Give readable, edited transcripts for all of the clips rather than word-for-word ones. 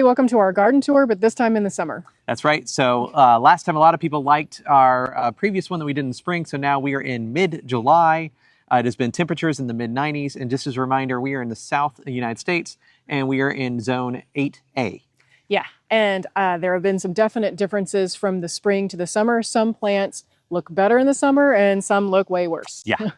Hey, welcome to our garden tour, but this time in the summer. That's right. So last time a lot of people liked our previous one that we did in spring. So now we are in mid-July. It has been temperatures in the mid-90s. And just as a reminder, we are in the South of the United States and we are in zone 8A. Yeah, and there have been some definite differences from the spring to the summer. Some plants look better in the summer and some look way worse. Yeah.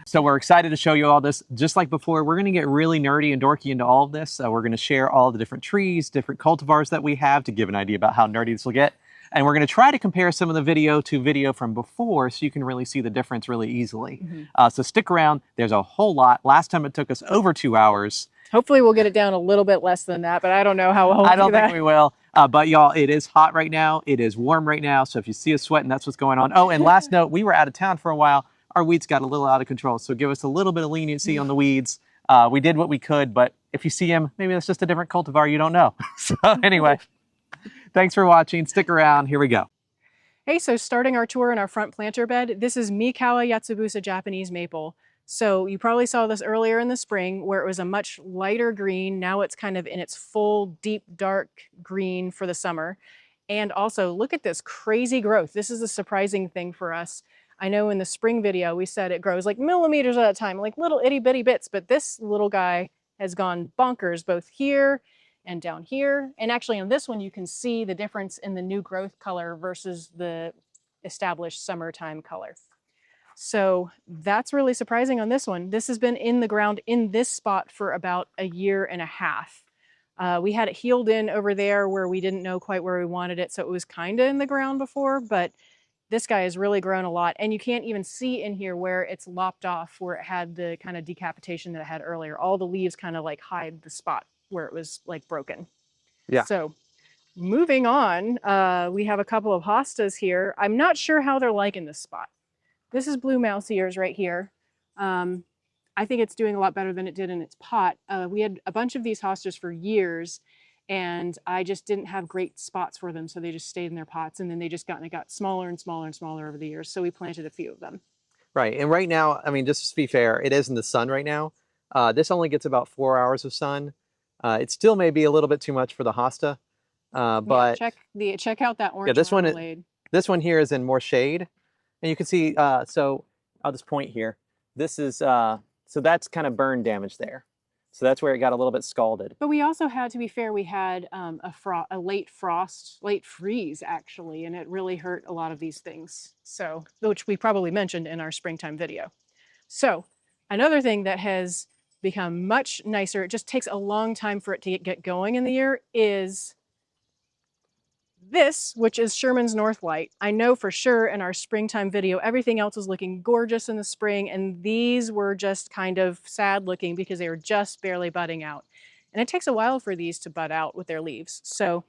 So we're excited to show you all this. Just like before, we're going to get really nerdy and dorky into all of this. We're going to share all the different trees, different cultivars that we have to give an idea about how nerdy this will get. And we're going to try to compare some of the video to video from before so you can really see the difference really easily. So stick around. There's a whole lot. Last time it took us over 2 hours. Hopefully we'll get it down a little bit less than that, but I don't know how we'll I don't think we will. But y'all, it is hot right now. It is warm right now. So if you see us sweating, that's what's going on. Oh, and last note, we were out of town for a while. Our weeds got a little out of control. So give us a little bit of leniency on the weeds. We did what we could, but if you see them, maybe that's just a different cultivar you don't know. So anyway, thanks for watching. Stick around. Here we go. Hey, so starting our tour in our front planter bed, this is Mikawa Yatsubusa Japanese maple. So you probably saw this earlier in the spring where it was a much lighter green. Now it's kind of in its full, deep, dark green for the summer. And also look at this crazy growth. This is a surprising thing for us. I know in the spring video, we said it grows like millimeters at a time, like little itty bitty bits, but this little guy has gone bonkers both here and down here. And actually on this one, you can see the difference in the new growth color versus the established summertime color. So that's really surprising on this one. This has been in the ground in this spot for about a year and a half. We had it healed in over there where we didn't know quite where we wanted it. So it was kind of in the ground before, but this guy has really grown a lot. And you can't even see in here where it's lopped off, where it had the kind of decapitation that it had earlier. All the leaves kind of like hide the spot where it was like broken. Yeah. So moving on, we have a couple of hostas here. I'm not sure how they're liking this spot. This is blue mouse ears right here. I think it's doing a lot better than it did in its pot. We had a bunch of these hostas for years, and I just didn't have great spots for them, so they just stayed in their pots, and then they got smaller and smaller and smaller over the years, so we planted a few of them. Right, and right now, I mean, just to be fair, it is in the sun right now. This only gets about 4 hours of sun. It still may be a little bit too much for the hosta, but yeah, check out that orange. Yeah, this one here is in more shade. And you can see, so I'll just point here. This is, so that's kind of burn damage there. So that's where it got a little bit scalded. But we also had, to be fair, we had a late freeze actually, and it really hurt a lot of these things. So, which we probably mentioned in our springtime video. So another thing that has become much nicer, it just takes a long time for it to get going in the year, is this, which is Sherman's Northlight. I know for sure in our springtime video, everything else was looking gorgeous in the spring, and these were just kind of sad looking because they were just barely budding out. And it takes a while for these to bud out with their leaves. So,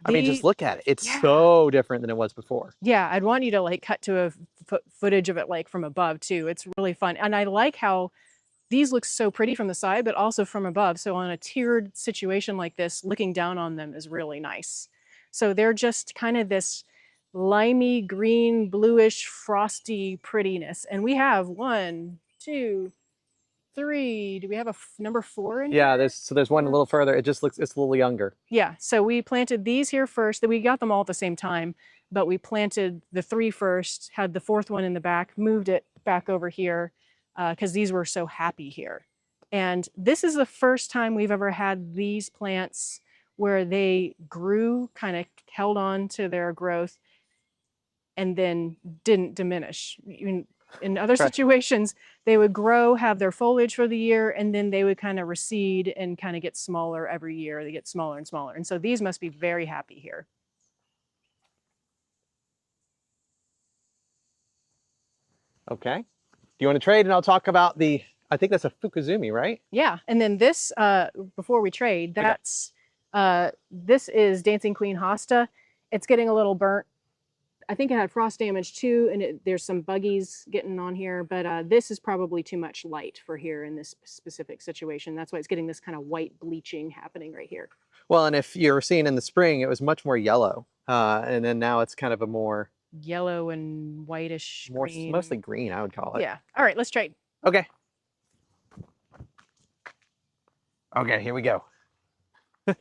I mean, just look at it. It's so different than it was before. Yeah, I'd want you to like cut to a footage of it like from above too. It's really fun. And I like how these look so pretty from the side, but also from above. So on a tiered situation like this, looking down on them is really nice. So they're just kind of this limey green, bluish, frosty prettiness. And we have 1, 2, 3. Do we have a number 4 in here? Yeah, there's one a little further. It just looks, it's a little younger. Yeah, so we planted these here first. We got them all at the same time, but we planted the 3 first, had the 4th one in the back, moved it back over here, because these were so happy here. And this is the first time we've ever had these plants where they grew, kind of held on to their growth, and then didn't diminish. In other situations, they would grow, have their foliage for the year, and then they would kind of recede and kind of get smaller every year. They get smaller and smaller. And so these must be very happy here. Okay. Do you want to trade? And I'll talk about I think that's a Fukuzumi, right? Yeah. And then this, before we trade, this is Dancing Queen Hosta. It's getting a little burnt. I think it had frost damage too, and there's some buggies getting on here, but this is probably too much light for here in this specific situation. That's why it's getting this kind of white bleaching happening right here. Well, and if you were seeing in the spring, it was much more yellow. And then now it's kind of a more yellow and whitish green. Mostly green, I would call it. Yeah. All right, let's trade. Okay. Okay, here we go. All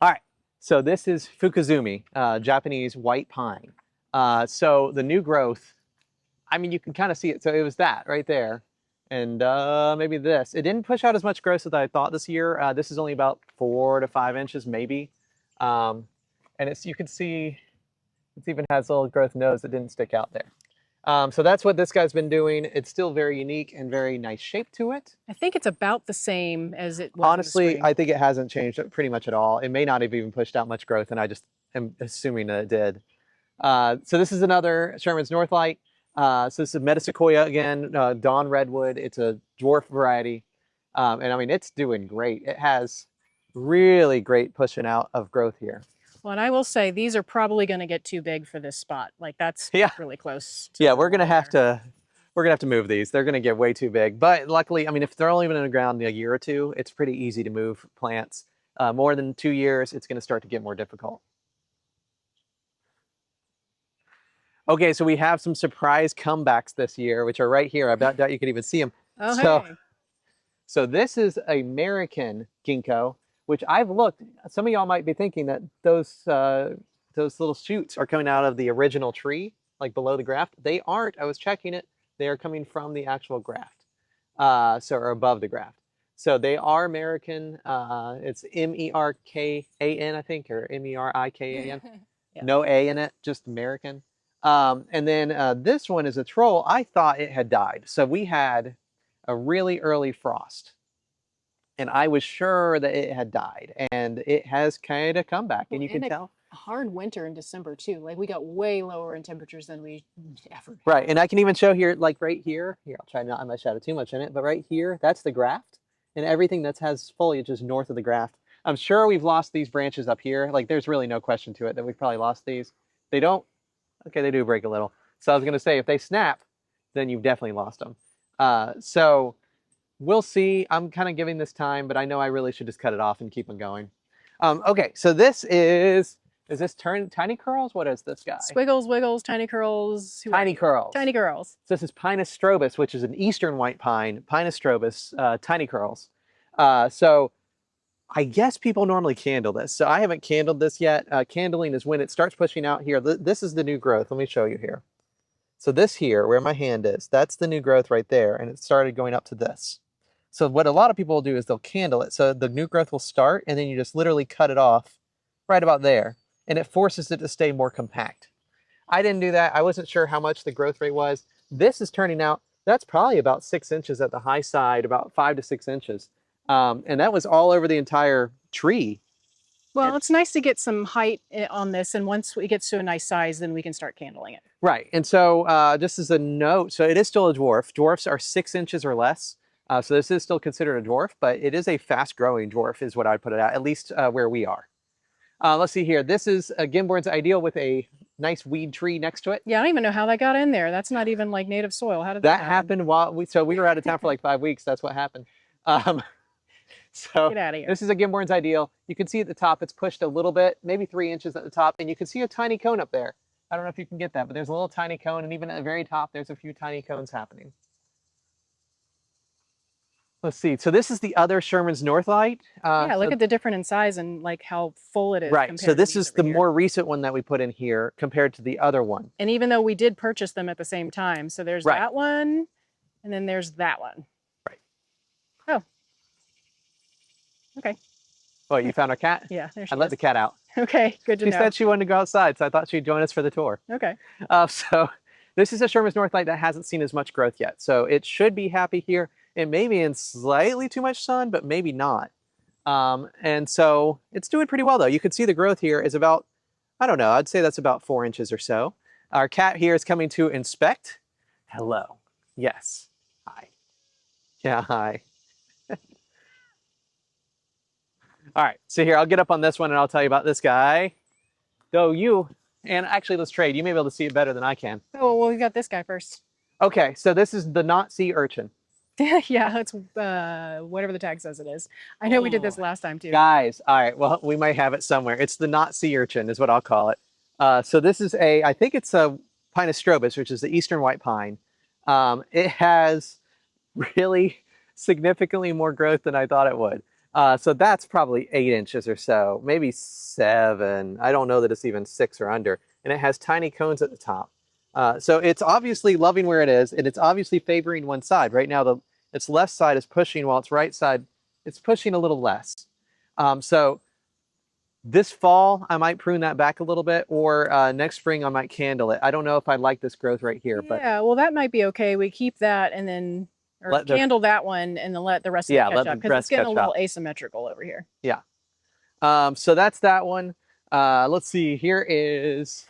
right, so this is Fukuzumi, Japanese white pine. So the new growth, I mean, you can kind of see it. So it was that right there. And maybe this. It didn't push out as much growth as I thought this year. This is only about 4 to 5 inches, maybe. And you can see it even has a little growth nose that didn't stick out there. So that's what this guy's been doing. It's still very unique and very nice shape to it. I think it's about the same as it was Honestly, in the spring. I think it hasn't changed pretty much at all. It may not have even pushed out much growth, and I just am assuming that it did. So this is another Sherman's Northlight. So this is Metasequoia again, Dawn Redwood. It's a dwarf variety. And I mean, it's doing great. It has really great pushing out of growth here. Well, and I will say these are probably going to get too big for this spot. Like that's really close. Yeah, we're gonna have to move these. They're gonna get way too big. But luckily, I mean, if they're only been in the ground a year or two, it's pretty easy to move plants. More than 2 years, it's gonna start to get more difficult. Okay, so we have some surprise comebacks this year, which are right here. I doubt you could even see them. Oh, hey. So this is American ginkgo, which I've looked. Some of y'all might be thinking that those little shoots are coming out of the original tree, like below the graft. They aren't. I was checking it. They are coming from the actual graft, or above the graft. So they are American. It's Merkan, I think, or Merikan. Yeah. No A in it, just American. And then this one is a troll. I thought it had died. So we had a really early frost. And I was sure that it had died. And it has kind of come back. And you can tell. A hard winter in December, too. Like we got way lower in temperatures than we ever had. Right. And I can even show here, like right here. Here, I'll try not, I might shadow too much in it. But right here, that's the graft. And everything that has foliage is north of the graft. I'm sure we've lost these branches up here. Like there's really no question to it that we've probably lost these. They don't. Okay, they do break a little. So I was going to say, if they snap, then you've definitely lost them. So we'll see. I'm kind of giving this time, but I know I really should just cut it off and keep them going. Okay, so this is this tiny curls? What is this guy? Squiggles, wiggles, tiny curls. Tiny curls. Tiny curls. So this is Pinus strobus, which is an eastern white pine. Pinus strobus, tiny curls. So I guess people normally candle this. So I haven't candled this yet. Candling is when it starts pushing out here. This is the new growth. Let me show you here. So this here, where my hand is, that's the new growth right there. And it started going up to this. So what a lot of people will do is they'll candle it. So the new growth will start and then you just literally cut it off right about there. And it forces it to stay more compact. I didn't do that. I wasn't sure how much the growth rate was. This is turning out, that's probably about 6 inches at the high side, about 5 to 6 inches. And that was all over the entire tree. Well, it's nice to get some height on this. And once it gets to a nice size, then we can start candling it. Right. And so just as a note, so it is still a dwarf. Dwarfs are 6 inches or less. So this is still considered a dwarf, but it is a fast growing dwarf is what I'd put it at least where we are. Let's see here. This is a Gimborn's ideal with a nice weed tree next to it. Yeah, I don't even know how that got in there. That's not even like native soil. How did that happen? While we were out of town for like 5 weeks. That's what happened. So get out of here. This is a Gimborn's ideal. You can see at the top, it's pushed a little bit, maybe 3 inches at the top, and you can see a tiny cone up there. I don't know if you can get that, but there's a little tiny cone, and even at the very top, there's a few tiny cones happening. Let's see. So this is the other Sherman's Northlight. Yeah, look at the difference in size and like how full it is. Right. So this is the more recent one that we put in here compared to the other one. And even though we did purchase them at the same time, so there's that one, and then there's that one. Right. Oh. Okay. Oh, you found our cat? Yeah, there she is. I let the cat out. Okay, good to know. She said she wanted to go outside, so I thought she'd join us for the tour. Okay. So this is a Sherman's Northlight that hasn't seen as much growth yet. So it should be happy here. It may be in slightly too much sun, but maybe not. And so it's doing pretty well, though. You can see the growth here is about, I don't know, I'd say that's about 4 inches or so. Our cat here is coming to inspect. Hello. Yes. Hi. Yeah, hi. All right, so here, I'll get up on this one and I'll tell you about this guy. And actually, let's trade. You may be able to see it better than I can. Oh, well, we got this guy first. Okay, so this is the not sea urchin. Yeah, it's whatever the tag says it is. I know we did this last time too. Guys, all right, well, we might have it somewhere. It's the not sea urchin is what I'll call it. So this is I think it's a Pinus strobus, which is the eastern white pine. It has really significantly more growth than I thought it would. So that's probably 8 inches or so, maybe 7. I don't know that it's even 6 or under. And it has tiny cones at the top. So it's obviously loving where it is, and it's obviously favoring one side. Right now, its left side is pushing, while its right side, it's pushing a little less. So this fall, I might prune that back a little bit, or next spring, I might candle it. I don't know if I like this growth right here, but Yeah, well, that might be okay. We keep that and then, or let the candle that one and then let the rest of it yeah, catch let the up because it's rest getting a catch little up. asymmetrical over here. Yeah. So that's that one. Let's see. Here is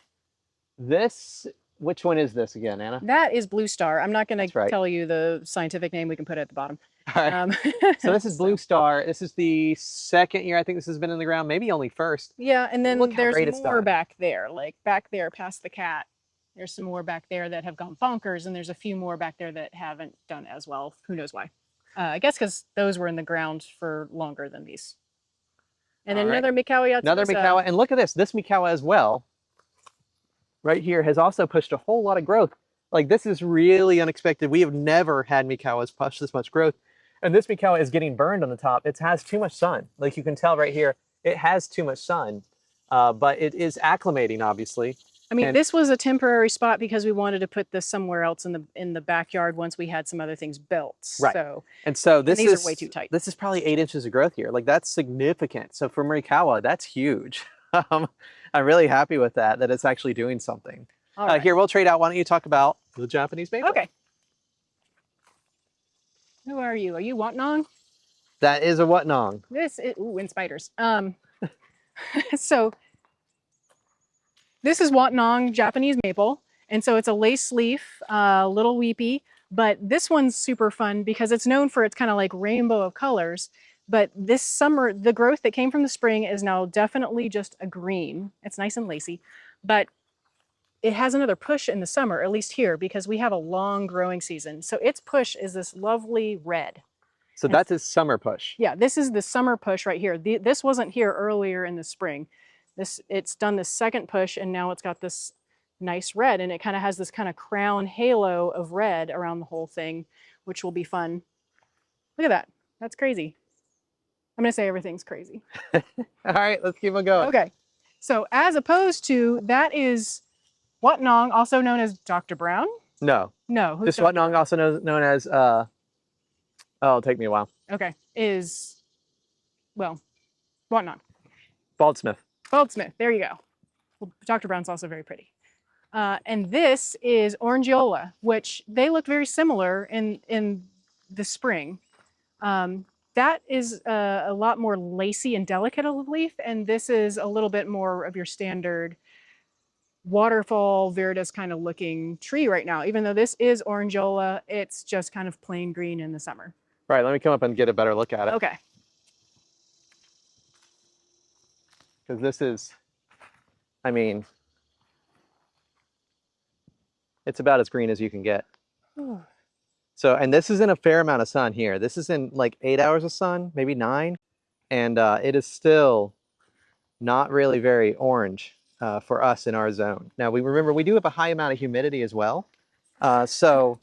this. Which one is this again, Anna? That is Blue Star. I'm not going That's to right. tell you the scientific name. We can put it at the bottom. All right. Um, So this is Blue Star. This is the second year I think this has been in the ground, maybe only first. Yeah, and Look then how there's great it's more done. back there, like back there past the cat. There's some more back there that have gone bonkers, and there's a few more back there that haven't done as well. Who knows why? I guess because those were in the ground for longer than these. And All then right. another Mikawa Another Yatsubusa. Mikawa. And look at this. This Mikawa as well, right here, has also pushed a whole lot of growth. Like this is really unexpected. We have never had Mikawas push this much growth. And this Mikawa is getting burned on the top. It has too much sun. Like you can tell right here, it has too much sun. But it is acclimating, obviously. I mean, And this was a temporary spot because we wanted to put this somewhere else in the backyard once we had some other things built. right. So, And so and these are way too tight. This is probably 8 inches of growth here. Like that's significant. So for Morikawa, that's huge. I'm really happy with that it's actually doing something. All right. Here, we'll trade out. Why don't you talk about the Japanese maple? Okay. Who are you? Are you Watnong? That is a Whatnong. This is, ooh, and spiders. So this is Watnong Japanese maple. And so it's a lace leaf, little weepy, but this one's super fun because it's known for its kind of like rainbow of colors. But this summer, the growth that came from the spring is now definitely just a green. It's nice and lacy, but it has another push in the summer, at least here, because we have a long growing season. So its push is this lovely red. So And that's his summer push. yeah, this is the summer push right here. This wasn't here earlier in the spring. It's done the second push and now it's got this nice red and it kind of has this kind of crown halo of red around the whole thing, which will be fun. Look at that. That's crazy. I'm going to say everything's crazy. All right, let's keep on going. Okay. So as opposed to, that is Watnong, also known as Dr. Brown. No. No. Who's Just Whatnong, also known as, oh, it'll take me a while. Okay. Is, well, Watnong. Baldsmith. Goldsmith. There you go. Well, Dr. Brown's also very pretty. And this is Orangiola, which they look very similar in the spring. That is a lot more lacy and delicate of a leaf, and this is a little bit more of your standard waterfall viridis kind of looking tree right now. Even though this is Orangiola, it's just kind of plain green in the summer. Right, let me come up and get a better look at it. Okay. Because this is, I mean, it's about as green as you can get. So, and this is in a fair amount of sun here. This is in like 8 hours of sun, maybe 9. And it is still not really very orange for us in our zone. Now, we remember we do have a high amount of humidity as well. So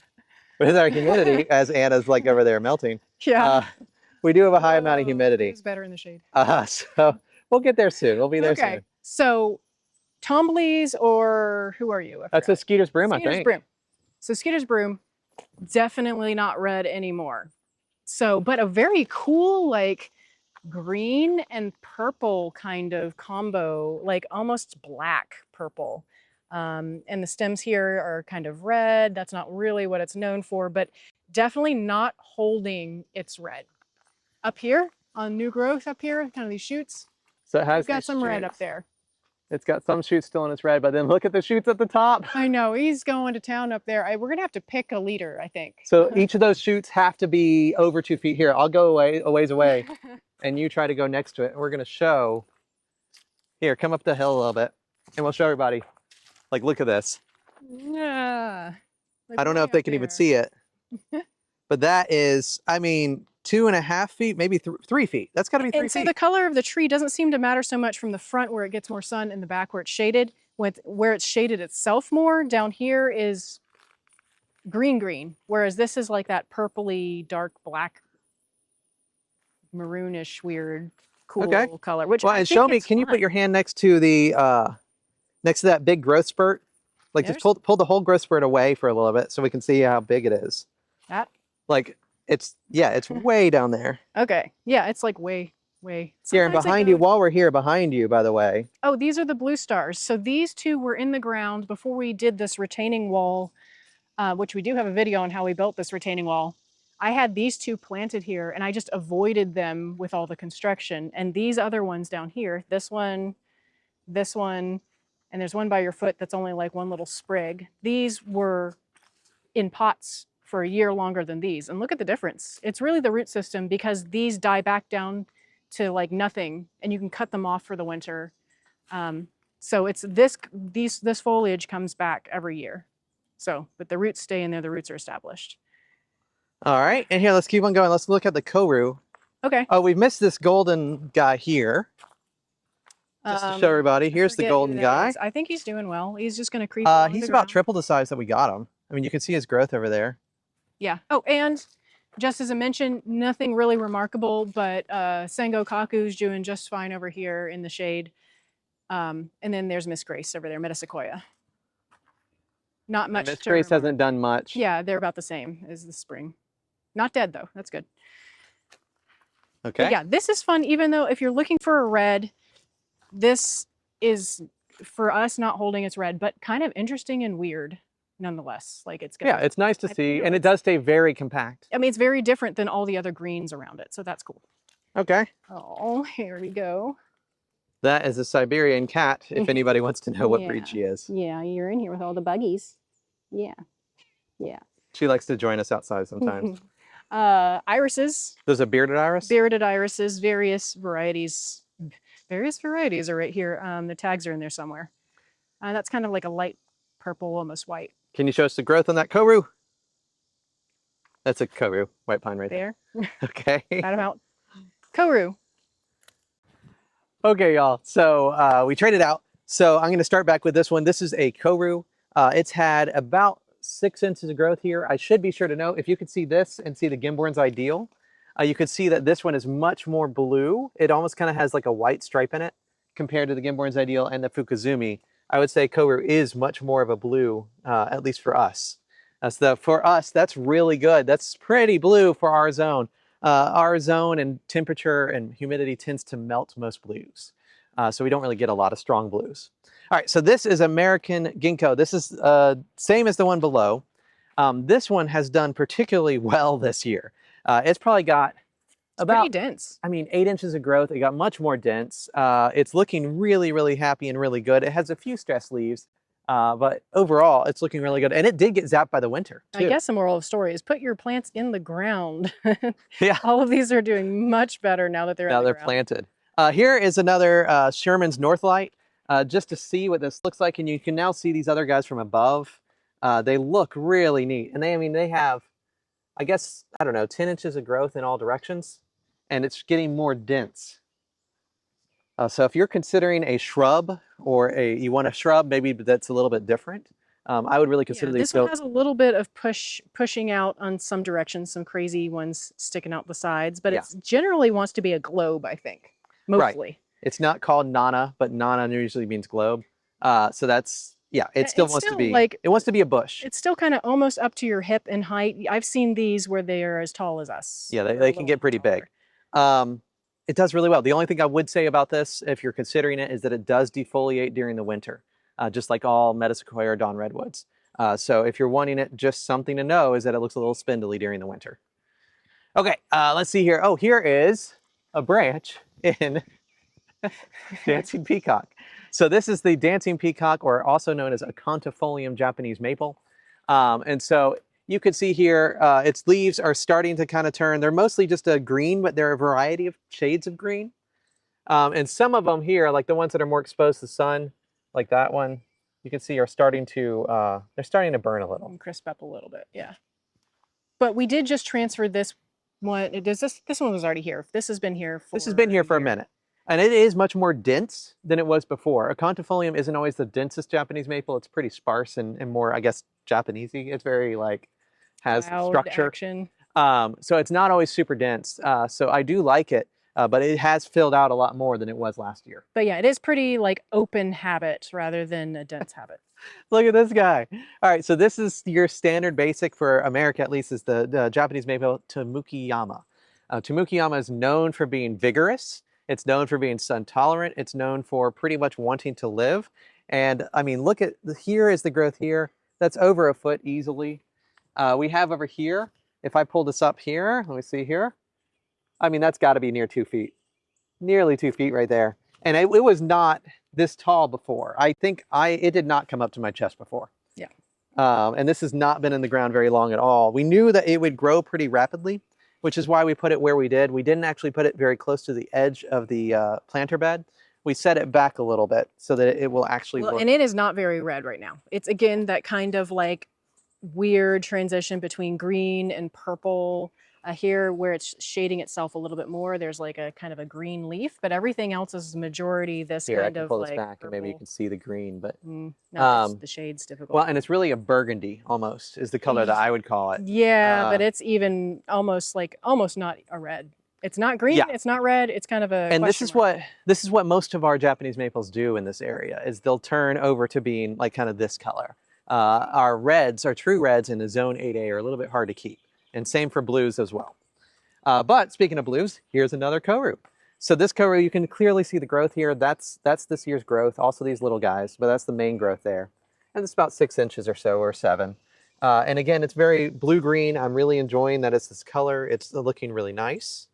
with our humidity, as Anna's like over there melting, Yeah. we do have a high amount of humidity. It's better in the shade. So we'll get there soon. We'll be there soon. So Tombleys, or who are you? That's a Skeeter's broom, I Skeeter's think. broom. So Skeeter's broom, definitely not red anymore. So, but a very cool, like green and purple kind of combo, like almost black purple. And the stems here are kind of red. That's not really what it's known for, but definitely not holding its red. Up here on new growth up here, kind of these shoots. So it has got some red up there. It's got some shoots still in its red, but then look at the shoots at the top. I know, he's going to town up there. We're gonna have to pick a leader, I think. So each of those shoots have to be over 2 feet. Here, I'll go a ways away, and you try to go next to it. And we're gonna show, here, come up the hill a little bit, and we'll show everybody. Like, look at this. Yeah. I don't know if they can even see it, but that is, I mean, 2.5 feet, maybe 3 feet. That's gotta be 3 And so feet. the color of the tree doesn't seem to matter so much from the front where it gets more sun and the back where it's shaded. Where it's shaded itself more, down here is green, whereas this is like that purpley, dark black maroonish, weird, cool Okay. color, which Well, I and think show me, it's can you put fun. your hand next to the next to that big growth spurt? Like just There's pull the whole growth spurt away for a little bit so we can see how big it is. that. Like it's way down there. Okay. Yeah, it's like way, way. Here and Sometimes they behind you, go. while we're here, behind you, by the way. Oh, these are the blue stars. So these two were in the ground before we did this retaining wall, which we do have a video on how we built this retaining wall. I had these two planted here and I just avoided them with all the construction. And these other ones down here, this one, and there's one by your foot that's only like one little sprig. These were in pots for a year longer than these. And look at the difference. It's really the root system because these die back down to like nothing and you can cut them off for the winter. So it's this foliage comes back every year. So, but the roots stay in there, the roots are established. All right, and here, let's keep on going. Let's look at the koru. Okay. Oh, we've missed this golden guy here. Just to show everybody, here's the golden guy. I think he's doing well. He's just going to creep along He's the about ground. triple the size that we got him. I mean, you can see his growth over there. Yeah. Oh, and just as I mentioned, nothing really remarkable, but Sengo Kaku's doing just fine over here in the shade. And then there's Miss Grace over there, Metasequoia. Not much. Miss Grace hasn't done much. Yeah, they're about the same as the spring. Not dead though. That's good. Okay. But yeah, this is fun. Even though if you're looking for a red, this is for us not holding its red, but kind of interesting and weird nonetheless. Like it's good. Yeah, it's nice to see, and it does stay very compact. I mean, it's very different than all the other greens around it, so that's cool. Okay. Oh, here we go. That is a Siberian cat, if anybody wants to know what breed she is. Yeah, you're in here with all the buggies. Yeah. Yeah. She likes to join us outside sometimes. Irises. There's a bearded iris? Bearded irises, various varieties. Various varieties are right here. The tags are in there somewhere. That's kind of like a light purple, almost white. Can you show us the growth on that koru? That's a koru, white pine right there. Okay. Got him out. Koru. Okay, y'all. So we traded out. So I'm going to start back with this one. This is a koru. It's had about 6 inches of growth here. I should be sure to note, if you could see this and see the Gimborn's Ideal, you could see that this one is much more blue. It almost kind of has like a white stripe in it compared to the Gimborn's Ideal and the Fukuzumi. I would say koru is much more of a blue, at least for us. So for us, that's really good. That's pretty blue for our zone. Our zone and temperature and humidity tends to melt most blues. So we don't really get a lot of strong blues. All right, so this is American Ginkgo. This is same as the one below. This one has done particularly well this year. It's probably got about, pretty dense. I mean, 8 inches of growth. It got much more dense. It's looking really, really happy and really good. It has a few stress leaves, but overall, it's looking really good. And it did get zapped by the winter, too. I guess the moral of the story is put your plants in the ground. Yeah. All of these are doing much better now that they're in the ground. Planted. Here is another Sherman's Northlight, just to see what this looks like. And you can now see these other guys from above. They look really neat. And they have, I guess, I don't know, 10 inches of growth in all directions. And it's getting more dense. So if you're considering a shrub or you want a shrub, maybe that's a little bit different. I would really consider these. This one has a little bit of pushing out on some directions, some crazy ones sticking out the sides, but it generally wants to be a globe, I think, mostly. Right. It's not called Nana, but Nana usually means globe. So that's, it still wants to be, like, it wants to be a bush. It's still kind of almost up to your hip in height. I've seen these where they are as tall as us. Yeah, they can get pretty big. It does really well. The only thing I would say about this, if you're considering it, is that it does defoliate during the winter, just like all Metasequoia or Dawn Redwoods. So if you're wanting it, just something to know is that it looks a little spindly during the winter. Okay, let's see here. Oh, here is a branch in Dancing Peacock. So this is the Dancing Peacock, or also known as a Contifolium Japanese maple. And so you can see here, its leaves are starting to kind of turn. They're mostly just a green, but they're a variety of shades of green. And some of them here, like the ones that are more exposed to the sun, like that one, you can see are starting to, they're starting to burn a little. And crisp up a little bit, yeah. But we did just transfer this one. This one was already here. This has been here for a minute. And it is much more dense than it was before. A Contifolium isn't always the densest Japanese maple. It's pretty sparse and more, I guess, Japanesey. It's very, like, has loud structure. action. So it's not always super dense. So I do like it, but it has filled out a lot more than it was last year. But yeah, it is pretty like open habit rather than a dense habit. Look at this guy. All right, so this is your standard basic for America, at least, is the Japanese maple Tamukiyama. Tamukiyama is known for being vigorous. It's known for being sun tolerant. It's known for pretty much wanting to live. And I mean, look at here is the growth here. That's over a foot easily. We have over here, if I pull this up here, let me see here. I mean, that's got to be near 2 feet, nearly 2 feet right there. And it was not this tall before. I think it did not come up to my chest before. Yeah. And this has not been in the ground very long at all. We knew that it would grow pretty rapidly, which is why we put it where we did. We didn't actually put it very close to the edge of the planter bed. We set it back a little bit so that it will actually look. And it is not very red right now. It's again that kind of like weird transition between green and purple. Here where it's shading itself a little bit more, there's like a kind of a green leaf, but everything else is majority this Here, I kind can of pull like this back purple. and maybe you can see the green, but no, the shade's difficult. well, and it's really a burgundy almost is the color that I would call it. Yeah, but it's even almost not a red. It's not green, Yeah. It's not red, it's kind of a And this is mark. what most of our Japanese maples do in this area is they'll turn over to being like kind of this color. Our reds, our true reds in the zone 8A are a little bit hard to keep, and same for blues as well. But speaking of blues, here's another koru. So this koru, you can clearly see the growth here. That's this year's growth. Also these little guys, but that's the main growth there. And it's about 6 inches or so, or 7. And again, it's very blue-green. I'm really enjoying that it's this color. It's looking really nice.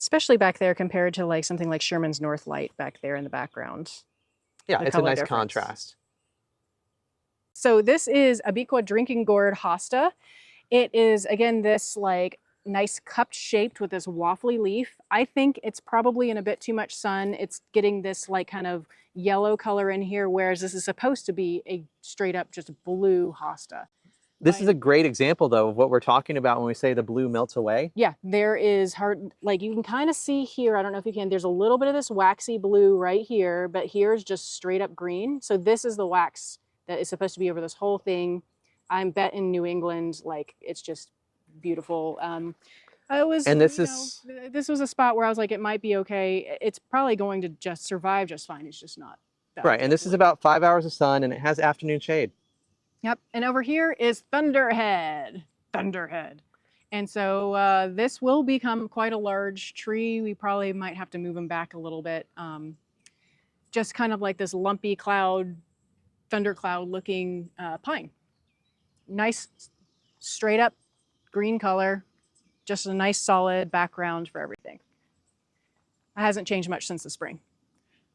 Especially back there compared to like something like Sherman's North Light back there in the background. Yeah, it's a nice difference. contrast. So this is Abiqua drinking gourd hosta. It is, again, this like nice cupped shaped with this waffly leaf. I think it's probably in a bit too much sun. It's getting this like kind of yellow color in here, whereas this is supposed to be a straight up just blue hosta. This is a great example, though, of what we're talking about when we say the blue melts away. Yeah, there is hard, like you can kind of see here, I don't know if you can, there's a little bit of this waxy blue right here, but here's just straight up green. So this is the wax that is supposed to be over this whole thing. I'm bet in New England, like it's just beautiful. This was a spot where I was like, it might be okay. It's probably going to just survive just fine. It's just not. Right, and this is about 5 hours of sun, and it has afternoon shade. Yep, and over here is Thunderhead. And so this will become quite a large tree. We probably might have to move him back a little bit. Just kind of like this lumpy cloud, thundercloud looking pine. Nice, straight up green color. Just a nice solid background for everything. It hasn't changed much since the spring.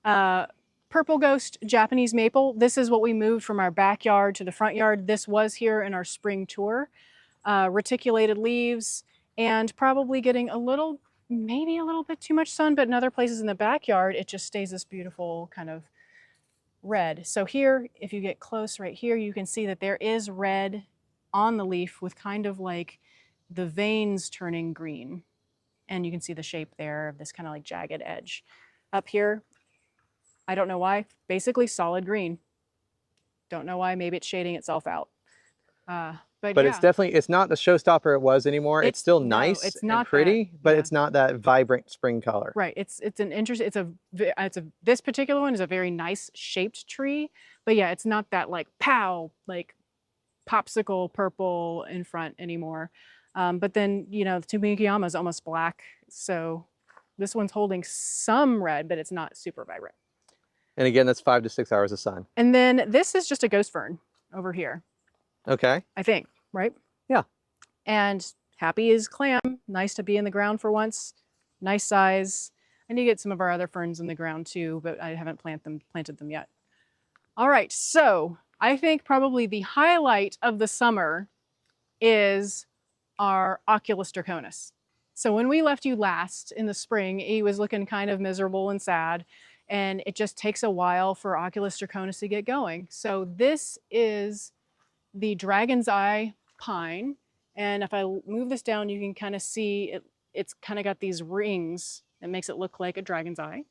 Purple Ghost Japanese maple. This is what we moved from our backyard to the front yard. This was here in our spring tour. Reticulated leaves and probably getting maybe a little bit too much sun, but in other places in the backyard, it just stays this beautiful kind of red. So here, if you get close right here, you can see that there is red on the leaf with kind of like the veins turning green. And you can see the shape there of this kind of like jagged edge. Up here, I don't know why, basically solid green. Don't know why, maybe it's shading itself out. But yeah. It's not the showstopper it was anymore. It's still nice, it's not and pretty, but it's not that vibrant spring color. Right, it's this particular one is a very nice shaped tree, but yeah, it's not that like pow, like popsicle purple in front anymore. But then, the Tsumikiyama is almost black, so this one's holding some red, but it's not super vibrant. And again, that's 5 to 6 hours of sun. And then this is just a ghost fern over here. Okay. I think, right? Yeah. And happy as clam. Nice to be in the ground for once. Nice size. I need to get some of our other ferns in the ground too, but I haven't planted them yet. All right, so I think probably the highlight of the summer is our Oculus draconis. So when we left you last in the spring, he was looking kind of miserable and sad. And it just takes a while for Oculus draconis to get going. So this is the dragon's eye pine. And if I move this down, you can kind of see it's kind of got these rings that makes it look like a dragon's eye.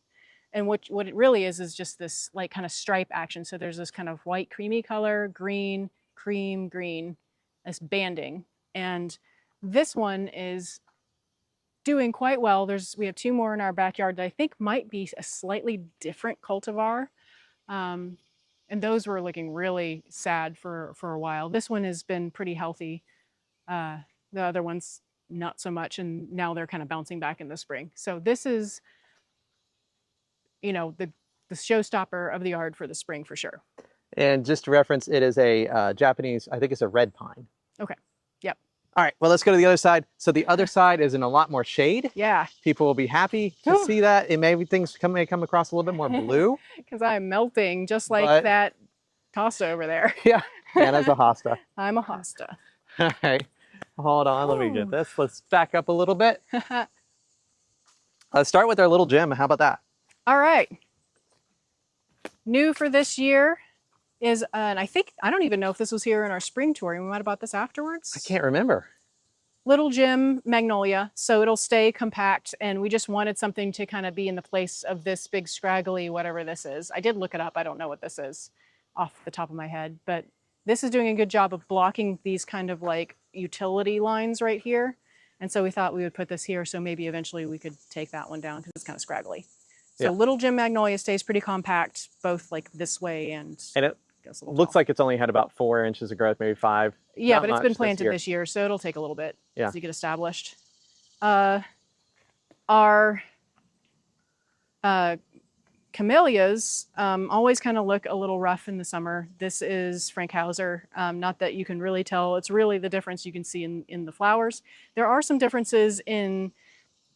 And what it really is just this like kind of stripe action. So there's this kind of white creamy color, green, cream, green, this banding. And This one is doing quite well. We have 2 more in our backyard that I think might be a slightly different cultivar. And those were looking really sad for a while. This one has been pretty healthy. The other ones not so much, and now they're kind of bouncing back in the spring. So this is, the showstopper of the yard for the spring for sure. And just to reference, it is a Japanese, I think it's a red pine. Okay. Yep. All right, well, let's go to the other side. So the other side is in a lot more shade. Yeah. People will be happy to see that. It maybe things may come across a little bit more blue. Because I'm melting just like that hosta over there. Yeah, Anna's a hosta. I'm a hosta. All right, hold on, let me get this. Let's back up a little bit. Let's start with our little gem. How about that? All right. New for this year is, and I don't even know if this was here in our spring tour. We might have bought this afterwards. I can't remember. Little Gem Magnolia, so it'll stay compact, and we just wanted something to kind of be in the place of this big scraggly whatever this is. I did look it up. I don't know what this is off the top of my head, but this is doing a good job of blocking these kind of like utility lines right here. And so we thought we would put this here, so maybe eventually we could take that one down because it's kind of scraggly. So Little Gem Magnolia stays pretty compact, both like this way and it looks like it's only had about 4 inches of growth, maybe 5. Yeah, but it's been planted this year, so it'll take a little bit to get established. Our camellias always kind of look a little rough in the summer. This is Frank Hauser. Not that you can really tell. It's really the difference you can see in the flowers. There are some differences in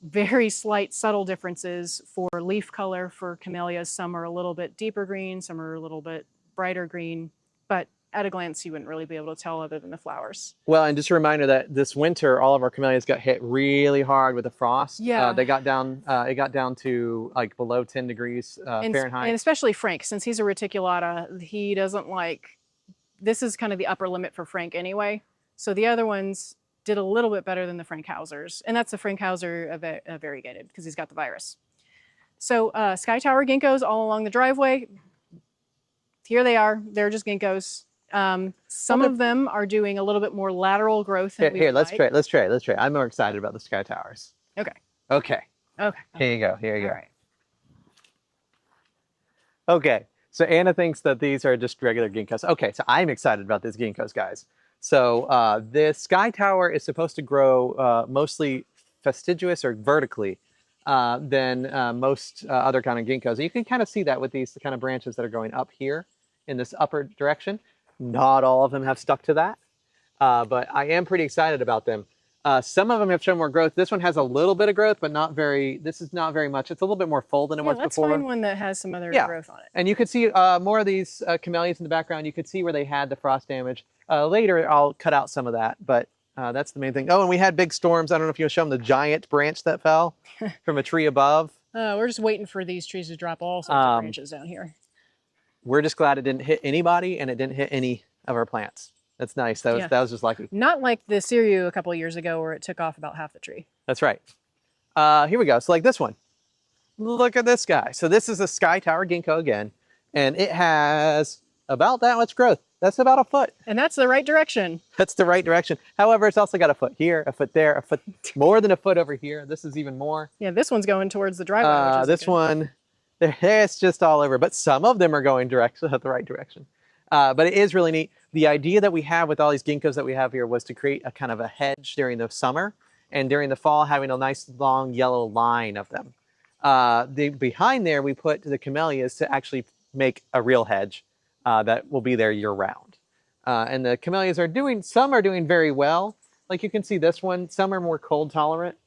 very slight, subtle differences for leaf color for camellias. Some are a little bit deeper green, some are a little bit brighter green, but at a glance you wouldn't really be able to tell other than the flowers. Well, and just a reminder that this winter all of our camellias got hit really hard with the frost. Yeah. They got down, it got down to like below 10 degrees Fahrenheit. And especially Frank, since he's a reticulata, he doesn't like, this is kind of the upper limit for Frank anyway. So the other ones did a little bit better than the Frank Hausers. And that's the Frank Hauser variegated because he's got the virus. So Sky Tower ginkgos all along the driveway. Here they are. They're just ginkgos. Some of them are doing a little bit more lateral growth than we let's try. I'm more excited about the Sky Towers. Okay. Here you go. All right. Okay. So Anna thinks that these are just regular ginkgos. Okay, so I'm excited about these ginkgos, guys. So this Sky Tower is supposed to grow mostly fastigious or vertically than most other kind of ginkgos. You can kind of see that with these kind of branches that are going up here in this upper direction. Not all of them have stuck to that, but I am pretty excited about them. Some of them have shown more growth. This one has a little bit of growth, but not very, this is not very much. It's a little bit more full than it was before. Let's find one that has some other growth on it. And you could see more of these camellias in the background. You could see where they had the frost damage. Later, I'll cut out some of that, but that's the main thing. Oh, and we had big storms. I don't know if you'll show them the giant branch that fell from a tree above. We're just waiting for these trees to drop all sorts of branches down here. We're just glad it didn't hit anybody and it didn't hit any of our plants. That's nice. That was just lucky. Not like the Siriu a couple of years ago where it took off about half the tree. That's right. Here we go. So like this one. Look at this guy. So this is a Sky Tower ginkgo again, and it has about that much growth. That's about a foot. And that's the right direction. That's the right direction. However, it's also got a foot here, a foot there, a foot, more than a foot over here. This is even more. Yeah, this one's going towards the driveway. This one, it's just all over. But some of them are going the right direction. But it is really neat. The idea that we have with all these ginkgos that we have here was to create a kind of a hedge during the summer, and during the fall having a nice long yellow line of them. Behind there, we put the camellias to actually make a real hedge that will be there year round. And the camellias are doing, some are doing very well. Like you can see this one, some are more cold tolerant.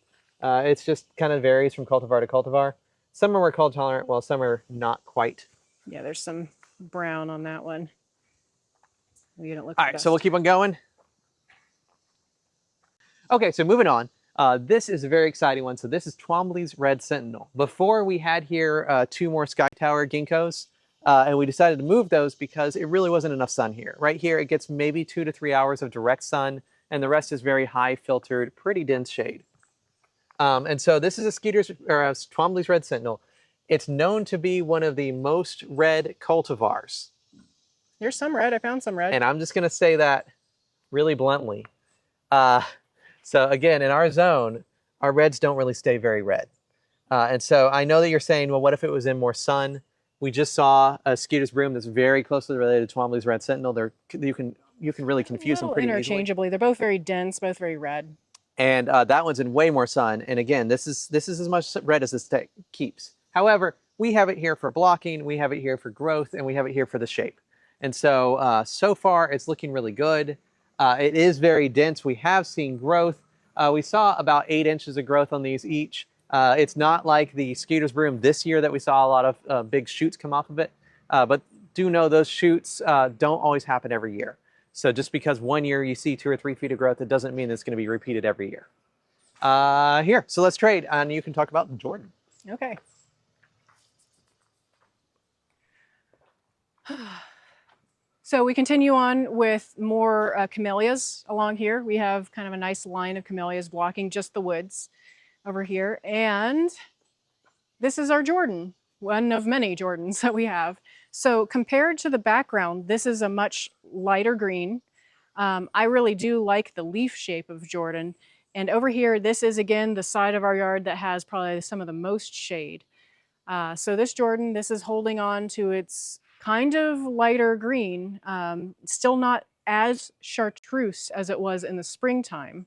It's just kind of varies from cultivar to cultivar. Some are more cold tolerant, while some are not quite. Yeah, there's some brown on that one. You don't look all right, so we'll keep on going. Okay, so moving on. This is a very exciting one. So this is Twombly's Red Sentinel. Before we had here 2 more Sky Tower ginkgos, and we decided to move those because it really wasn't enough sun here. Right here, it gets maybe 2 to 3 hours of direct sun, and the rest is very high filtered, pretty dense shade. And so this is a Twombly's Red Sentinel. It's known to be one of the most red cultivars. There's some red. I found some red. And I'm just going to say that really bluntly. So again, in our zone, our reds don't really stay very red. And so I know that you're saying, well, what if it was in more sun? We just saw a scutus broom that's very closely related to Twombly's red sentinel. You can really A confuse them little pretty easily. interchangeably. They're both very dense, both very red. And that one's in way more sun. And again, this is as much red as this keeps. However, we have it here for blocking, we have it here for growth, and we have it here for the shape. And so, so far, it's looking really good. It is very dense. We have seen growth. We saw about 8 inches of growth on these each. It's not like the scutus broom this year that we saw a lot of big shoots come off of it. But do know those shoots don't always happen every year. So just because one year you see 2 or 3 feet of growth, it doesn't mean it's going to be repeated every year. Here, so let's trade, and you can talk about Jordan. Okay. So we continue on with more camellias along here. We have kind of a nice line of camellias blocking just the woods over here. And this is our Jordan, one of many Jordans that we have. So compared to the background, this is a much lighter green. I really do like the leaf shape of Jordan. And over here, this is again the side of our yard that has probably some of the most shade. So this Jordan, this is holding on to its kind of lighter green, still not as chartreuse as it was in the springtime,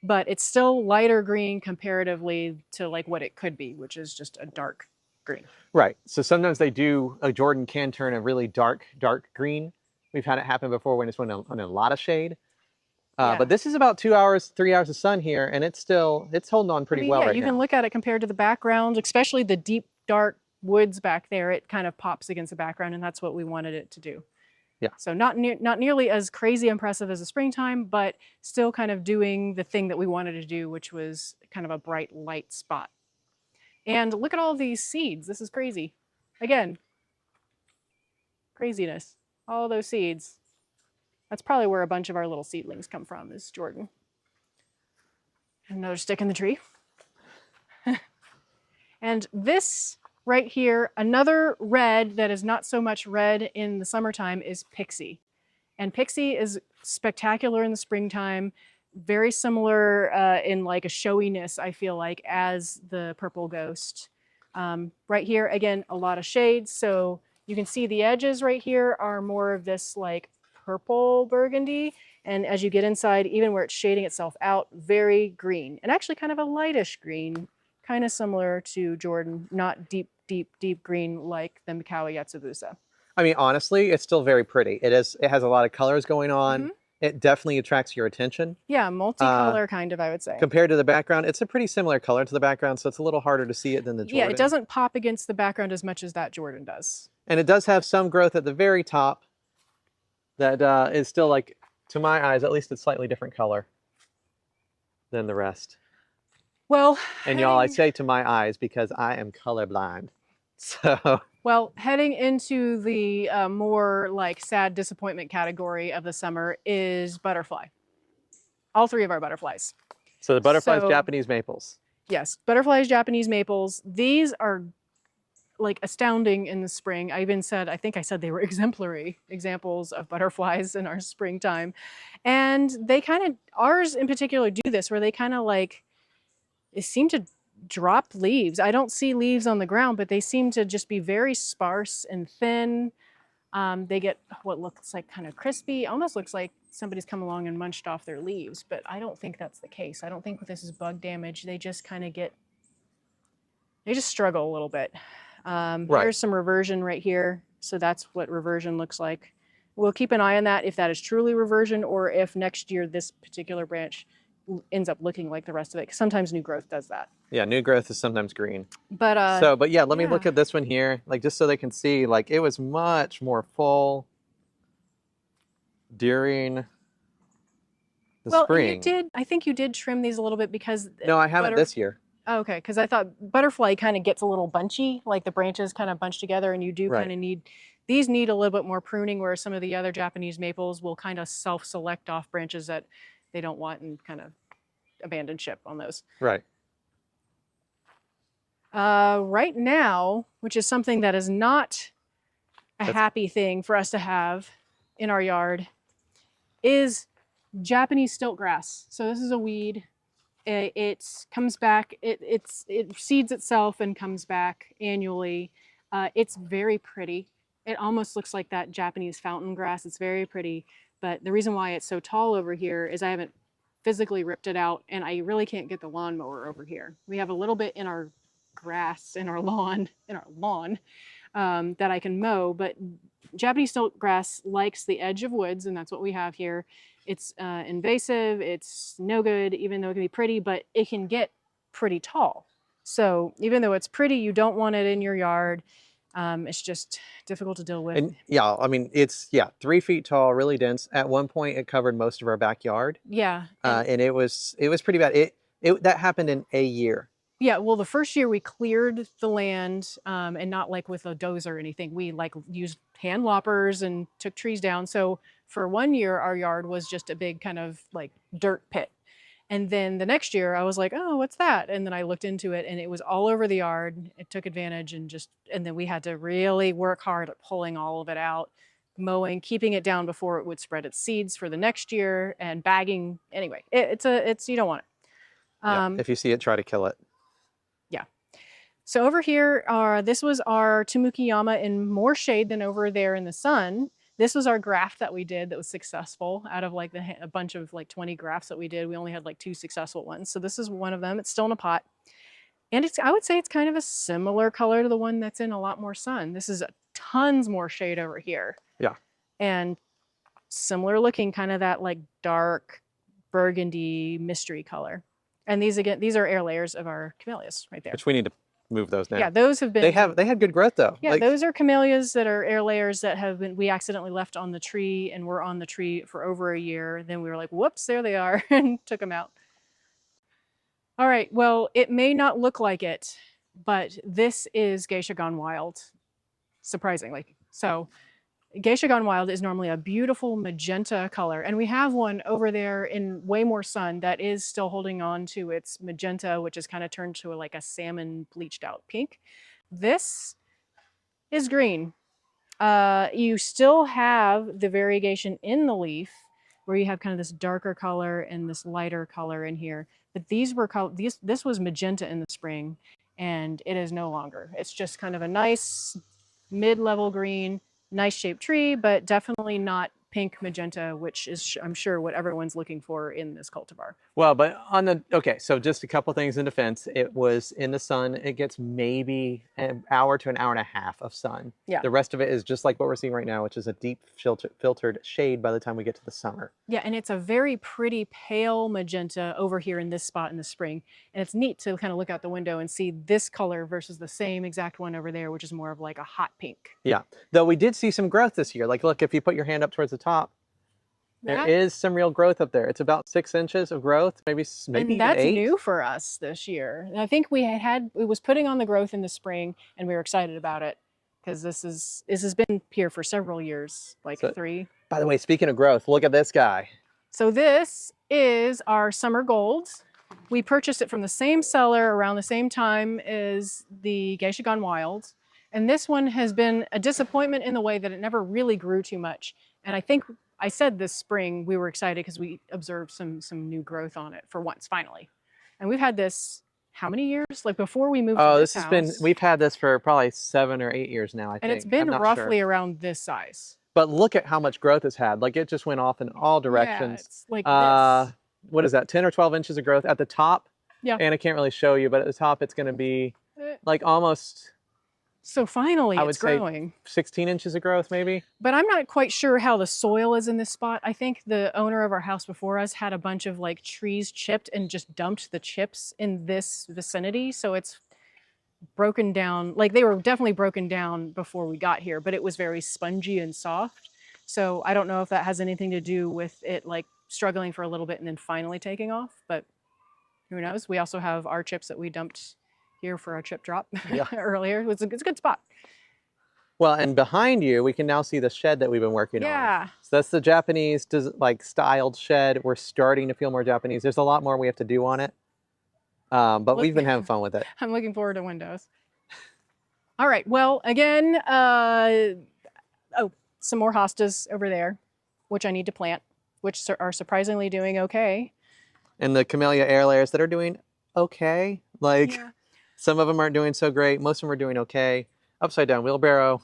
but it's still lighter green comparatively to like what it could be, which is just a dark green. Right. So sometimes a Jordan can turn a really dark green. We've had it happen before when it's on a lot of shade. Yeah. But this is about 2 hours, 3 hours of sun here, and it's holding on pretty well right now. You can look at it compared to the background, especially the deep, dark woods back there. It kind of pops against the background, and that's what we wanted it to do. Yeah. So not nearly as crazy impressive as the springtime, but still kind of doing the thing that we wanted to do, which was kind of a bright light spot. And look at all these seeds. This is crazy. Again, craziness. All those seeds. That's probably where a bunch of our little seedlings come from, is Jordan. Another stick in the tree. And this right here, another red that is not so much red in the summertime is Pixie. And Pixie is spectacular in the springtime, very similar in like a showiness, I feel like, as the purple ghost. Right here, again, a lot of shades. So you can see the edges right here are more of this like purple burgundy. And as you get inside, even where it's shading itself out, very green. And actually kind of a lightish green, kind of similar to Jordan, not deep, deep, deep green like the Mikawa Yatsubusa. I mean, honestly, it's still very pretty. It has a lot of colors going on. Mm-hmm. It definitely attracts your attention. Yeah, multicolor kind of, I would say. Compared to the background, it's a pretty similar color to the background, so it's a little harder to see it than the Jordan. Yeah, it doesn't pop against the background as much as that Jordan does. And it does have some growth at the very top that is still, like, to my eyes, at least it's slightly different color than the rest. Well, and y'all, I say to my eyes because I am colorblind. So. Well, heading into the more like sad disappointment category of the summer is butterfly. All three of our butterflies. So the butterflies, Japanese maples. Yes, butterflies, Japanese maples. These are like astounding in the spring. I think I said they were exemplary examples of butterflies in our springtime. And they kind of, ours in particular do this where they kind of like, they seem to drop leaves. I don't see leaves on the ground, but they seem to just be very sparse and thin. They get what looks like kind of crispy, almost looks like somebody's come along and munched off their leaves, but I don't think that's the case. I don't think this is bug damage. They just kind of they just struggle a little bit. Right. Here's some reversion right here. So that's what reversion looks like. We'll keep an eye on that if that is truly reversion or if next year this particular branch ends up looking like the rest of it. Sometimes new growth does that. Yeah, new growth is sometimes green. But yeah, let me look at this one here, like just so they can see, like it was much more full during the spring. I think you did trim these a little bit because no, I haven't this year. Oh, okay, because I thought butterfly kind of gets a little bunchy, like the branches kind of bunch together, and you do kind of need these need a little bit more pruning, where some of the other Japanese maples will kind of self-select off branches that they don't want and kind of abandon ship on those. Right. Right now, which is something that is not a happy thing for us to have in our yard, is Japanese stilt grass. So this is a weed It comes back, it seeds itself and comes back annually. It's very pretty. It almost looks like that Japanese fountain grass. It's very pretty. But the reason why it's so tall over here is I haven't physically ripped it out, and I really can't get the lawnmower over here. We have a little bit in our grass, in our lawn, that I can mow, but Japanese silk grass likes the edge of woods, and that's what we have here. It's invasive, it's no good, even though it can be pretty, but it can get pretty tall. So even though it's pretty, you don't want it in your yard. It's just difficult to deal with. And yeah, I mean, it's, yeah, 3 feet tall, really dense. At one point, it covered most of our backyard. Yeah. And it was pretty bad. That happened in a year. Yeah, well, the first year we cleared the land, and not like with a dozer or anything. We like used hand loppers and took trees down. So for 1 year, our yard was just a big kind of like dirt pit. And then the next year I was like, oh, what's that? And then I looked into it and it was all over the yard. It took advantage and then we had to really work hard at pulling all of it out, mowing, keeping it down before it would spread its seeds for the next year, and bagging. Anyway, it's you don't want it. Yeah, if you see it, try to kill it. Yeah. So over here, this was our Tamukiyama in more shade than over there in the sun. This was our graft that we did that was successful. Out of like a bunch of like 20 grafts that we did, we only had like 2 successful ones. So this is one of them. It's still in a pot. And I would say it's kind of a similar color to the one that's in a lot more sun. This is tons more shade over here. Yeah. And similar looking, kind of that like dark burgundy mystery color. And these are air layers of our camellias right there. Which we need to move those now. Yeah, those have been. They had good growth though. Yeah, those are camellias that are air layers that have been, we accidentally left on the tree and were on the tree for over a year. Then we were like, whoops, there they are, and took them out. All right, well, it may not look like it, but this is Geisha Gone Wild, surprisingly. So Geisha Gone Wild is normally a beautiful magenta color, and we have one over there in way more sun that is still holding on to its magenta, which is kind of turned to like a salmon bleached out pink. This is green. You still have the variegation in the leaf where you have kind of this darker color and this lighter color in here, but this was magenta in the spring, and it is no longer. It's just kind of a nice mid-level green. Nice shaped tree, but definitely not pink magenta, which is, I'm sure, what everyone's looking for in this cultivar. Well, but okay, so just a couple things in defense. It was in the sun. It gets maybe an hour to an hour and a half of sun. Yeah. The rest of it is just like what we're seeing right now, which is a deep filtered shade by the time we get to the summer. Yeah, and it's a very pretty pale magenta over here in this spot in the spring. And it's neat to kind of look out the window and see this color versus the same exact one over there, which is more of like a hot pink. Yeah, though we did see some growth this year. Like, look, if you put your hand up towards the top, there is some real growth up there. It's about 6 inches of growth, maybe and that's 8. new for us this year. And I think it was putting on the growth in the spring, and we were excited about it because this has been here for several years, like 3. By the way, speaking of growth, look at this guy. So this is our summer gold. We purchased it from the same seller around the same time as the Geisha Gone Wild. And this one has been a disappointment in the way that it never really grew too much. And I think I said this spring we were excited because we observed some new growth on it for once, finally. And we've had this how many years? Like before we moved to this house. We've had this for probably 7 or 8 years now, I think. And it's been roughly around this size. But look at how much growth it's had. Like, it just went off in all directions. Yeah, it's like this. What is that, 10 or 12 inches of growth at the top? Yeah. And I can't really show you, but at the top it's going to be like almost... So finally it's growing. 16 inches of growth maybe. But I'm not quite sure how the soil is in this spot. I think the owner of our house before us had a bunch of like trees chipped and just dumped the chips in this vicinity. So it's broken down. Like, they were definitely broken down before we got here, but it was very spongy and soft. So I don't know if that has anything to do with it like struggling for a little bit and then finally taking off, but who knows? We also have our chips that we dumped here for a chip drop earlier. It's a good spot. Well, and behind you, we can now see the shed that we've been working on. Yeah. So that's the Japanese like styled shed. We're starting to feel more Japanese. There's a lot more we have to do on it. But we've been having fun with it. I'm looking forward to windows. All right. Well, again, some more hostas over there, which I need to plant, which are surprisingly doing okay. and the camellia air layers that are doing okay. Like Yeah. some of them aren't doing so great. Most of them are doing okay. Upside down wheelbarrow.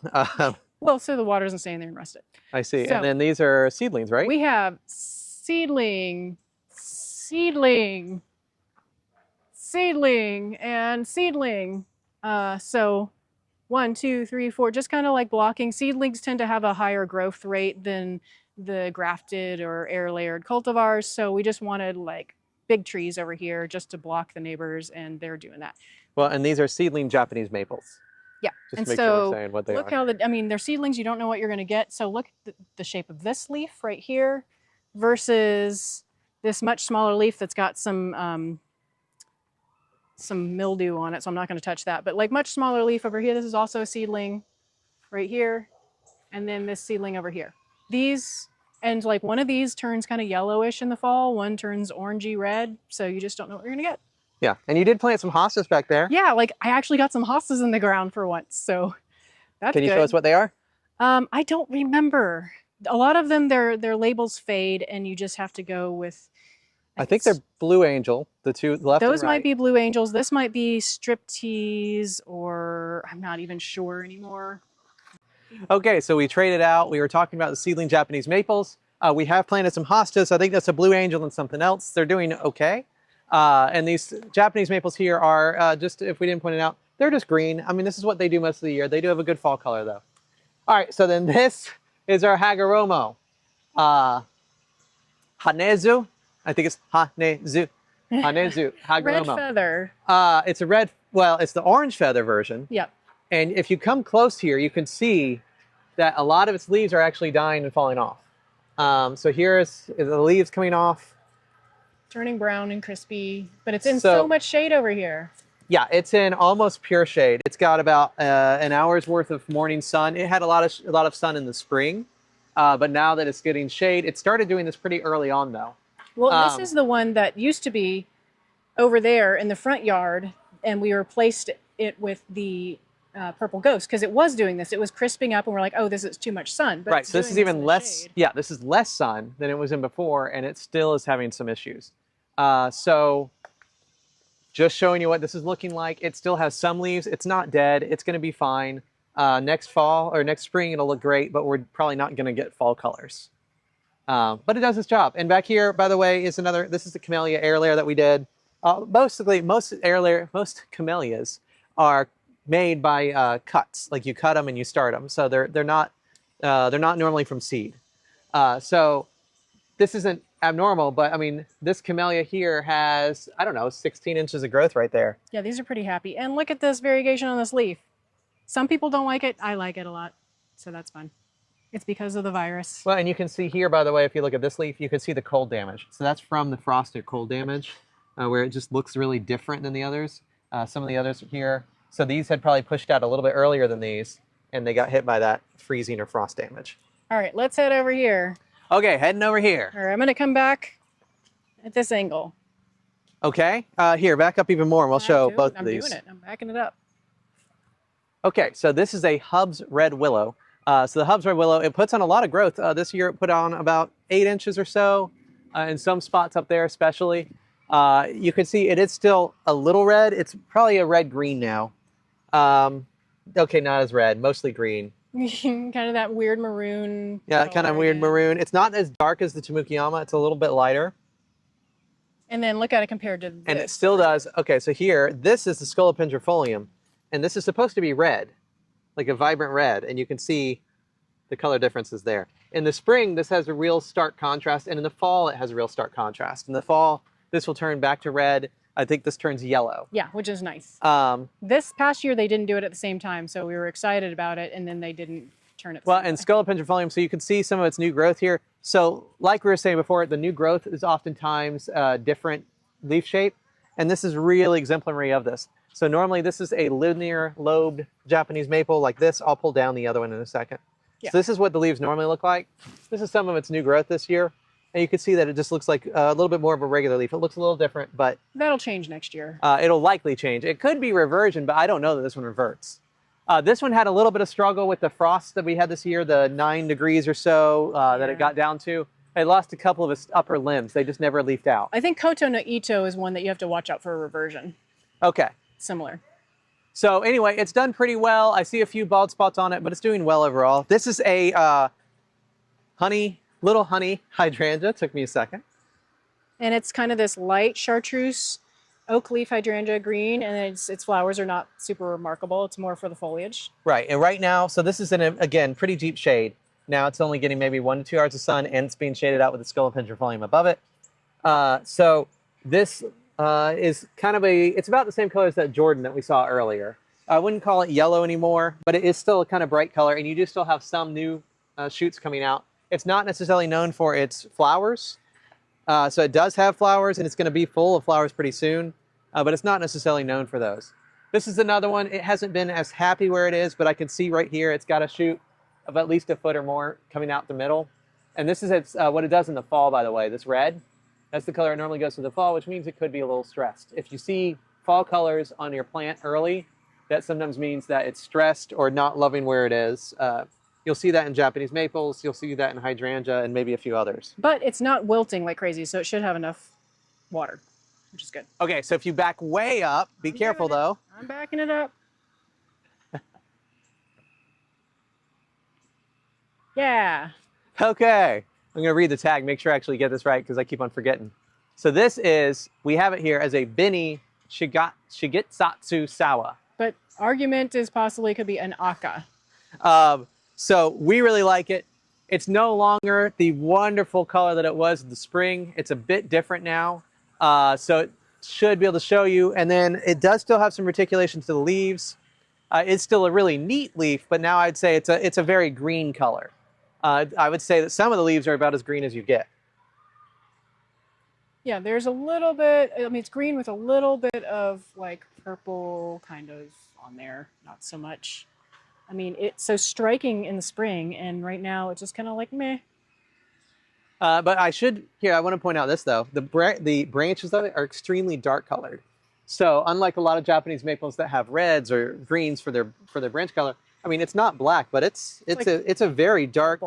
Well, so the water doesn't stay in there and rust it. I see. And So then these are seedlings, right? we have seedling, seedling, seedling, and seedling. So 1, 2, 3, 4, just kind of like blocking. Seedlings tend to have a higher growth rate than the grafted or air layered cultivars. So we just wanted like big trees over here just to block the neighbors, and they're doing that. Well, and these are seedling Japanese maples. Yeah. Just and to make sure we're so saying what they look are. how I mean, they're seedlings. You don't know what you're going to get. So look at the shape of this leaf right here versus this much smaller leaf that's got some mildew on it. So I'm not going to touch that. But like much smaller leaf over here. This is also a seedling right here. And then this seedling over here. These, and like one of these turns kind of yellowish in the fall. One turns orangey red. So you just don't know what you're going to get. Yeah, and you did plant some hostas back there. Yeah, like I actually got some hostas in the ground for once. So that's Can you good. show us what they are? I don't remember. A lot of them, their labels fade, and you just have to go with. I think they're Blue Angel, the two left and Those right. might be Blue Angels. This might be Striptease, or I'm not even sure anymore. Okay, so we traded out. We were talking about the seedling Japanese maples. We have planted some hostas. I think that's a Blue Angel and something else. They're doing okay. And these Japanese maples here are just, if we didn't point it out, they're just green. I mean, this is what they do most of the year. They do have a good fall color though. All right, so then this is our Hagoromo. Hanezu. I think it's Hanezu. Hanezu. Hagoromo. Red feather. It's a red, well, it's the orange feather version. Yep. And if you come close here, you can see that a lot of its leaves are actually dying and falling off. So here's the leaves coming off. Turning brown and crispy, but it's in so much shade over here. Yeah, it's in almost pure shade. It's got about an hour's worth of morning sun. It had a lot of sun in the spring, but now that it's getting shade, it started doing this pretty early on though. Well, this is the one that used to be over there in the front yard, and we replaced it with the purple ghost because it was doing this. It was crisping up, and we're like, oh, this is too much sun. But right, so this is even less. Shade. Yeah, this is less sun than it was in before, and it still is having some issues. So just showing you what this is looking like. It still has some leaves. It's not dead. It's going to be fine. Next fall or next spring, it'll look great, but we're probably not going to get fall colors. But it does its job. And back here, by the way, is this is the camellia air layer that we did. Most camellias are made by cuts. Like you cut them and you start them. So they're not normally from seed. So this isn't abnormal, but I mean, this camellia here has, I don't know, 16 inches of growth right there. Yeah, these are pretty happy. And look at this variegation on this leaf. Some people don't like it. I like it a lot. So that's fun. It's because of the virus. Well, and you can see here, by the way, if you look at this leaf, you can see the cold damage. So that's from the frosted cold damage, where it just looks really different than the others. Some of the others here. So these had probably pushed out a little bit earlier than these, and they got hit by that freezing or frost damage. All right, let's head over here. Okay, heading over here. All right, I'm going to come back at this angle. Okay, here, back up even more, and we'll show both of these. I'm doing it. I'm backing it up. Okay, so this is a Hubs Red Willow. So the Hubs Red Willow, it puts on a lot of growth. This year it put on about 8 inches or so, in some spots up there especially. You can see it is still a little red. It's probably a red-green now. Okay, not as red, mostly green. Kind of that weird maroon. Yeah, kind of weird maroon. It's not as dark as the Tamukiyama. It's a little bit lighter. And then look at it compared to this. And it still does. Okay, so here, this is the Scolopendrifolium. And this is supposed to be red, like a vibrant red. And you can see the color differences there. In the spring, this has a real stark contrast. And in the fall, it has a real stark contrast. In the fall, this will turn back to red. I think this turns yellow. Yeah, which is nice. This past year, they didn't do it at the same time. So we were excited about it. And then they didn't turn it. Well, and Scolopendrifolium, so you can see some of its new growth here. So like we were saying before, the new growth is oftentimes different leaf shape. And this is really exemplary of this. So normally this is a linear lobed Japanese maple like this. I'll pull down the other one in a second. Yeah. So this is what the leaves normally look like. This is some of its new growth this year. And you can see that it just looks like a little bit more of a regular leaf. It looks a little different, but... That'll change next year. It'll likely change. It could be reversion, but I don't know that this one reverts. This one had a little bit of struggle with the frost that we had this year, the 9 degrees or so that it got down to. It lost a couple of its upper limbs. They just never leafed out. I think Koto no Ito is one that you have to watch out for a reversion. Okay. Similar. So anyway, it's done pretty well. I see a few bald spots on it, but it's doing well overall. This is a little honey hydrangea. Took me a second. And it's kind of this light chartreuse oak leaf hydrangea green, and its flowers are not super remarkable. It's more for the foliage. Right, and right now, so this is in, again, pretty deep shade. Now it's only getting maybe 1 to 2 hours of sun, and it's being shaded out with the scolopendra volume above it. So this is kind of it's about the same color as that Jordan that we saw earlier. I wouldn't call it yellow anymore, but it is still a kind of bright color, and you do still have some new shoots coming out. It's not necessarily known for its flowers. So it does have flowers, and it's going to be full of flowers pretty soon, but it's not necessarily known for those. This is another one. It hasn't been as happy where it is, but I can see right here it's got a shoot of at least a foot or more coming out the middle. And this is what it does in the fall, by the way. This red, that's the color it normally goes to the fall, which means it could be a little stressed. If you see fall colors on your plant early, that sometimes means that it's stressed or not loving where it is. You'll see that in Japanese maples, you'll see that in hydrangea, and maybe a few others. But it's not wilting like crazy, so it should have enough water, which is good. Okay, so if you back way up, be careful though. I'm backing it up. Yeah. Okay, I'm gonna read the tag, make sure I actually get this right because I keep on forgetting. So this is, we have it here as a Bini Shigetsu Sawa. But argument is possibly could be an aka. So we really like it. It's no longer the wonderful color that it was in the spring. It's a bit different now. So it should be able to show you. And then it does still have some reticulation to the leaves. It's still a really neat leaf, but now I'd say it's a very green color. I would say that some of the leaves are about as green as you get. Yeah, there's a little bit, I mean, it's green with a little bit of like purple kind of on there, not so much. I mean, it's so striking in the spring, and right now it's just kind of like meh. But I want to point out this though. The branches of it are extremely dark colored. So unlike a lot of Japanese maples that have reds or greens for their branch color, I mean, it's not black, but it's a very dark,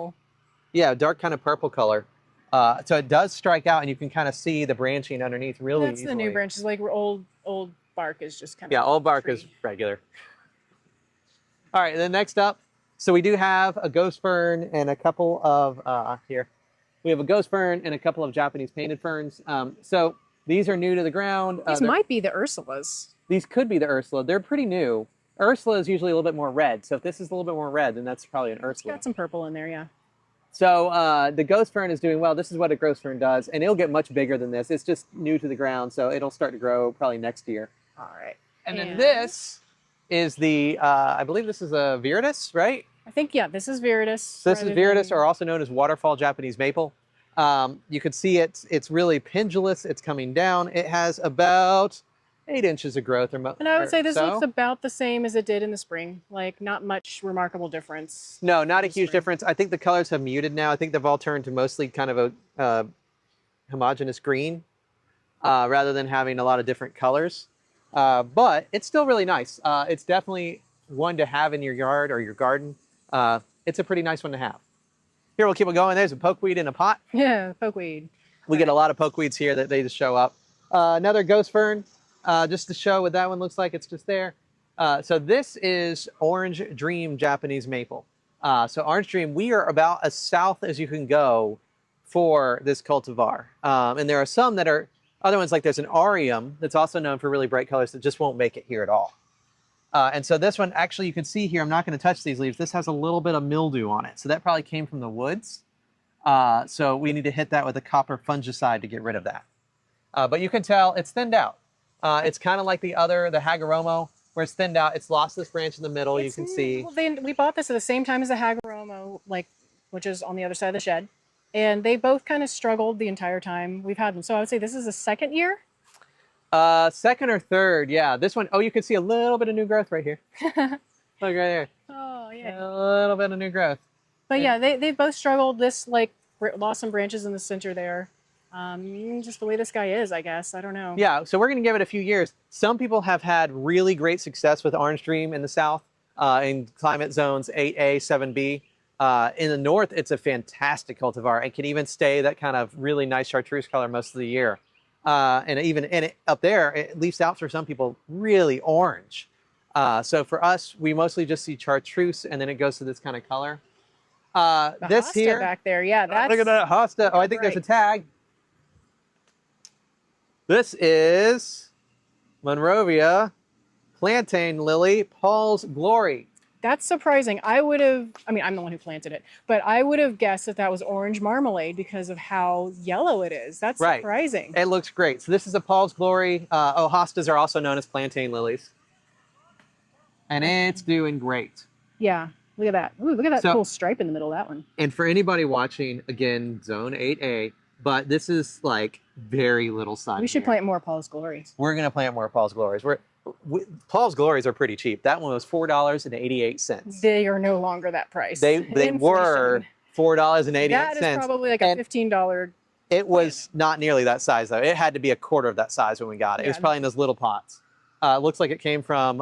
dark kind of purple color. So it does strike out, and you can kind of see the branching underneath really easily. That's the new branches, like old bark is just kind of... Yeah, old bark is regular. All right, then next up, so we do have a ghost fern and a couple of, here. We have a ghost fern and a couple of Japanese painted ferns. So these are new to the ground. These might be the Ursulas. These could be the Ursula. They're pretty new. Ursula is usually a little bit more red. So if this is a little bit more red, then that's probably an Ursula. It's got some purple in there, yeah. So the ghost fern is doing well. This is what a ghost fern does, and it'll get much bigger than this. It's just new to the ground, so it'll start to grow probably next year. All right. And then this is the, I believe this is a viridis, right? I think, yeah, this is viridis. So this is viridis, or also known as waterfall Japanese maple. You can see it's really pendulous. It's coming down. It has about 8 inches of growth. And I would say this looks about the same as it did in the spring. Like, not much remarkable difference. No, not a huge difference. I think the colors have muted now. I think they've all turned to mostly kind of a homogeneous green rather than having a lot of different colors. But it's still really nice. It's definitely one to have in your yard or your garden. It's a pretty nice one to have. Here, we'll keep it going. There's a pokeweed in a pot. Yeah, pokeweed. We get a lot of pokeweeds here that they just show up. Another ghost fern, just to show what that one looks like. It's just there. So this is Orange Dream Japanese maple. So Orange Dream, we are about as south as you can go for this cultivar. And there are some that are other ones, like there's an Aureum that's also known for really bright colors that just won't make it here at all. And so this one, actually, you can see here, I'm not going to touch these leaves. This has a little bit of mildew on it. So that probably came from the woods. So we need to hit that with a copper fungicide to get rid of that. But you can tell it's thinned out. It's kind of like the Hagoromo, where it's thinned out. It's lost this branch in the middle, you can see. Well, we bought this at the same time as the Hagoromo, which is on the other side of the shed. And they both kind of struggled the entire time we've had them. So I would say this is the second year? Second or third, yeah. This one, oh, you can see a little bit of new growth right here. Look right there. Oh, yeah. A little bit of new growth. But yeah, they both struggled. This, lost some branches in the center there. Just the way this guy is, I guess. I don't know. Yeah, so we're going to give it a few years. Some people have had really great success with Orange Dream in the south, in climate zones 8A, 7B. In the north, it's a fantastic cultivar and can even stay that kind of really nice chartreuse color most of the year. And up there, it leaves out for some people really orange. So for us, we mostly just see chartreuse, and then it goes to this kind of color. This hosta here, back there, yeah, that's look at that hosta. Oh, I think there's a tag. This is Monrovia plantain lily, Paul's Glory. That's surprising. I mean, I'm the one who planted it, but I would have guessed that that was orange marmalade because of how yellow it is. That's Right. surprising. It looks great. So this is a Paul's Glory. Hostas are also known as plantain lilies. And it's doing great. Yeah, look at that. Ooh, look at that So- cool stripe in the middle of that one. And for anybody watching, again, Zone 8A, but this is like very little sun. We should here. plant more Paul's Glories. We're going to plant more Paul's Glories. Paul's Glories are pretty cheap. That one was $4.88. They are no longer that price. They Inflation. were $4.88. That is probably like a $15. It was not nearly that size, though. It had to be a quarter of that size when we got it. It was Yeah. probably in those little pots. Looks like it came from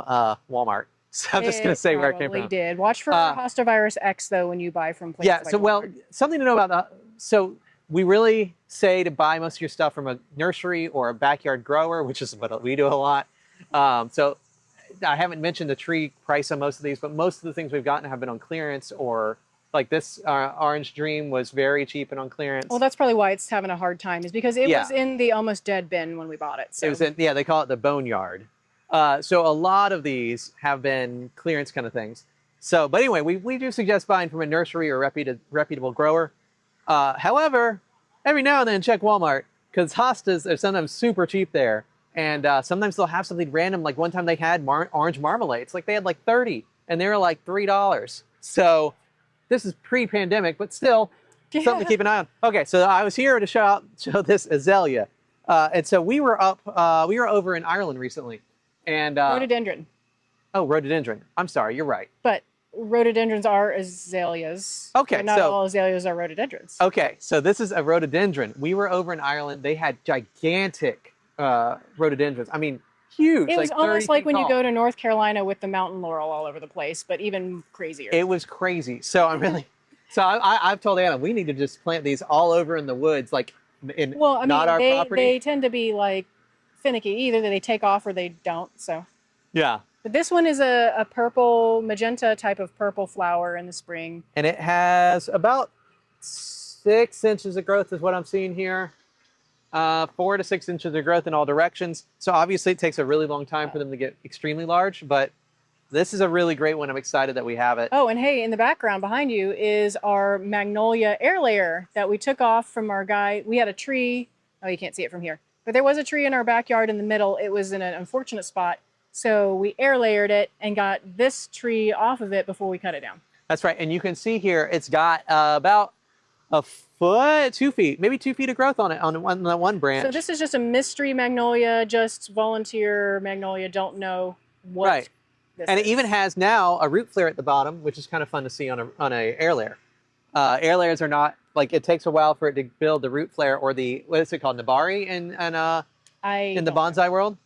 Walmart. So I'm just going to say where it came from. Probably did. Watch for hosta virus X, though, when you buy from places Yeah, like so, well, Walmart. something to know about that. So we really say to buy most of your stuff from a nursery or a backyard grower, which is what we do a lot. So I haven't mentioned the tree price on most of these, but most of the things we've gotten have been on clearance, or like this Orange Dream was very cheap and on clearance. Well, that's probably why it's having a hard time, is because it was in the almost dead bin when we bought it. So. It was in, yeah, they call it the boneyard. So a lot of these have been clearance kind of things. So, but anyway, we do suggest buying from a nursery or reputable grower. However, every now and then check Walmart, because hostas are sometimes super cheap there. And sometimes they'll have something random. Like one time they had orange marmalade. It's like they had like 30 and they were like $3. So this is pre-pandemic, but still something to keep an eye on. Okay, so I was here to show this azalea. And so we were over in Ireland recently. And Rhododendron. Oh, rhododendron. I'm sorry, you're right. But rhododendrons are azaleas. Okay, but not so- all azaleas are rhododendrons. Okay, so this is a rhododendron. We were over in Ireland. They had gigantic rhododendrons. I mean, huge. It was like almost 30 like feet when you tall. go to North Carolina with the mountain laurel all over the place, but even crazier. It was crazy. So I'm really, so I've told Anna we need to just plant these all over in the woods, like in well, I mean, not our property. they tend to be like finicky. Either they take off or they don't. So, Yeah, but this one is a purple magenta type of purple flower in the spring. and it has about 6 inches of growth is what I'm seeing here. 4 to 6 inches of growth in all directions. So obviously it takes a really long time for them to get extremely large, but this is a really great one. I'm excited that we have it. Oh, and hey, in the background behind you is our magnolia air layer that we took off from our guy. We had a tree. Oh, you can't see it from here. But there was a tree in our backyard in the middle. It was in an unfortunate spot. So we air layered it and got this tree off of it before we cut it down. That's right. And you can see here, it's got about a foot, 2 feet, maybe 2 feet of growth on it on that one branch. So this is just a mystery magnolia, just volunteer magnolia. Don't know what Right. this And is. it even has now a root flare at the bottom, which is kind of fun to see on a air layer. Air layers are not, like, it takes a while for it to build the root flare or the, what is it called, nabari in the bonsai world?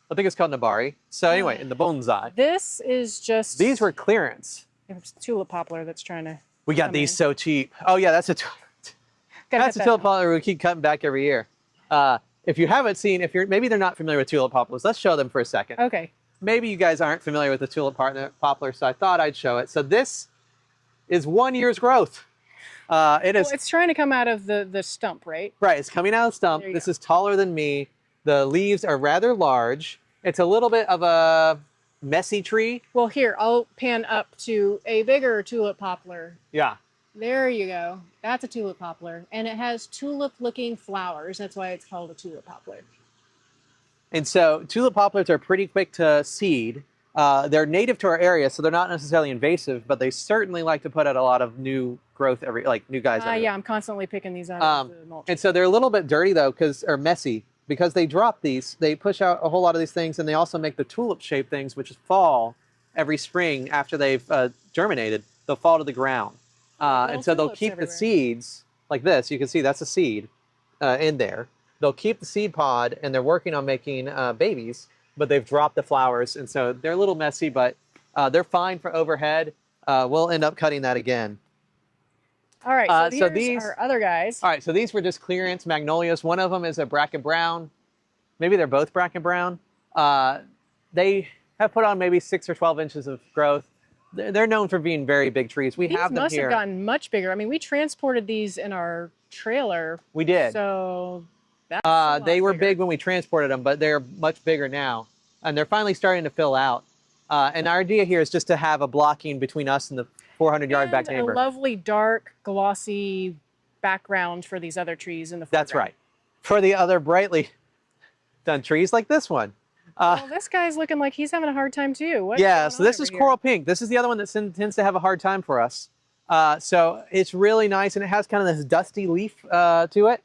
I think it's called nabari. So anyway, in the bonsai. This is just... These were clearance. It's tulip poplar that's trying to... We got come these in. so cheap. Oh yeah, that's a tulip poplar we keep cutting back every year. If you haven't seen, maybe they're not familiar with tulip poplars, let's show them for a second. Okay. Maybe you guys aren't familiar with the tulip poplar, so I thought I'd show it. So this is 1 year's growth. It is Well, it's trying to come out of the stump, right? right. It's coming out of the stump. There you This go. is taller than me. The leaves are rather large. It's a little bit of a messy tree. Well, here, I'll pan up to a bigger tulip poplar. Yeah. There you go. That's a tulip poplar. And it has tulip-looking flowers. That's why it's called a tulip poplar. And so tulip poplars are pretty quick to seed. They're native to our area, so they're not necessarily invasive, but they certainly like to put out a lot of new growth new guys. every Yeah, I'm constantly picking these out of the mulch. And so they're a little bit dirty though, or messy, because they drop these. They push out a whole lot of these things, and they also make the tulip-shaped things, which fall every spring after they've germinated. They'll fall to the ground, and so they'll tulips keep the everywhere. seeds like this. You can see that's a seed in there. They'll keep the seed pod, and they're working on making babies, but they've dropped the flowers, and so they're a little messy, but they're fine for overhead. We'll end up cutting that again. All right, so So here's these, our other guys. all right, so these were just clearance magnolias. One of them is a bracken brown. Maybe they're both bracken brown. They have put on maybe 6 or 12 inches of growth. They're known for being very big trees. We These have them must have here. gotten much bigger. I mean, we transported these in our trailer. We did. So that's a lot They were bigger. big when we transported them, but they're much bigger now. And they're finally starting to fill out. And our idea here is just to have a blocking between us and the 400-yard back And neighbor. a lovely, dark, glossy background for these other trees in the foreground. That's right. For the other brightly done trees like this one. Well, this guy's looking like he's having a hard time too. What's Yeah, going so on this over is here? coral pink. This is the other one that tends to have a hard time for us. So it's really nice, and it has kind of this dusty leaf to it.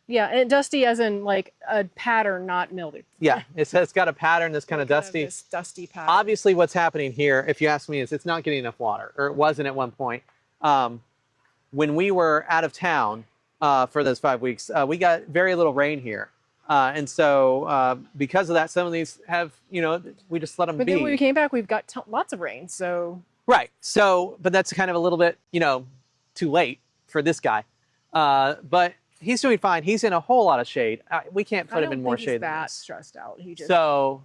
Yeah, and dusty as in like a pattern, not mildew. Yeah, it's got a pattern that's kind of dusty. This dusty pattern. Obviously, what's happening here, if you ask me, is it's not getting enough water, or it wasn't at one point. When we were out of town for those 5 weeks, we got very little rain here. And so because of that, some of these have, we just let them But be. then when we came back, we've got lots of rain, so. Right. So, but that's kind of a little bit, too late for this guy. But he's doing fine. He's in a whole lot of shade. We can't put him in more shade than that this. stressed out. He just. So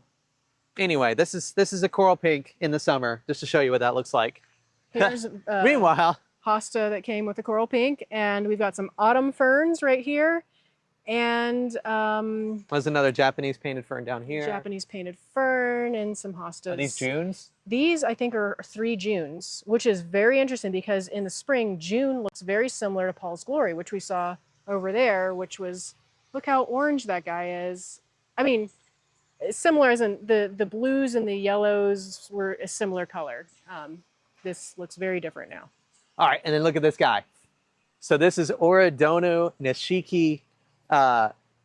anyway, this is a coral pink in the summer, just to show you what that looks like. Here's Meanwhile, hosta that came with the coral pink, and we've got some autumn ferns right here, and there's another Japanese painted fern down here. Japanese painted fern and some hostas. Are these Junes? These, I think, are 3 Junes, which is very interesting because in the spring, June looks very similar to Paul's Glory, which we saw over there, which was, look how orange that guy is. I mean, similar as in the blues and the yellows were a similar color. This looks very different now. All right, and then look at this guy. So this is Oridono Nishiki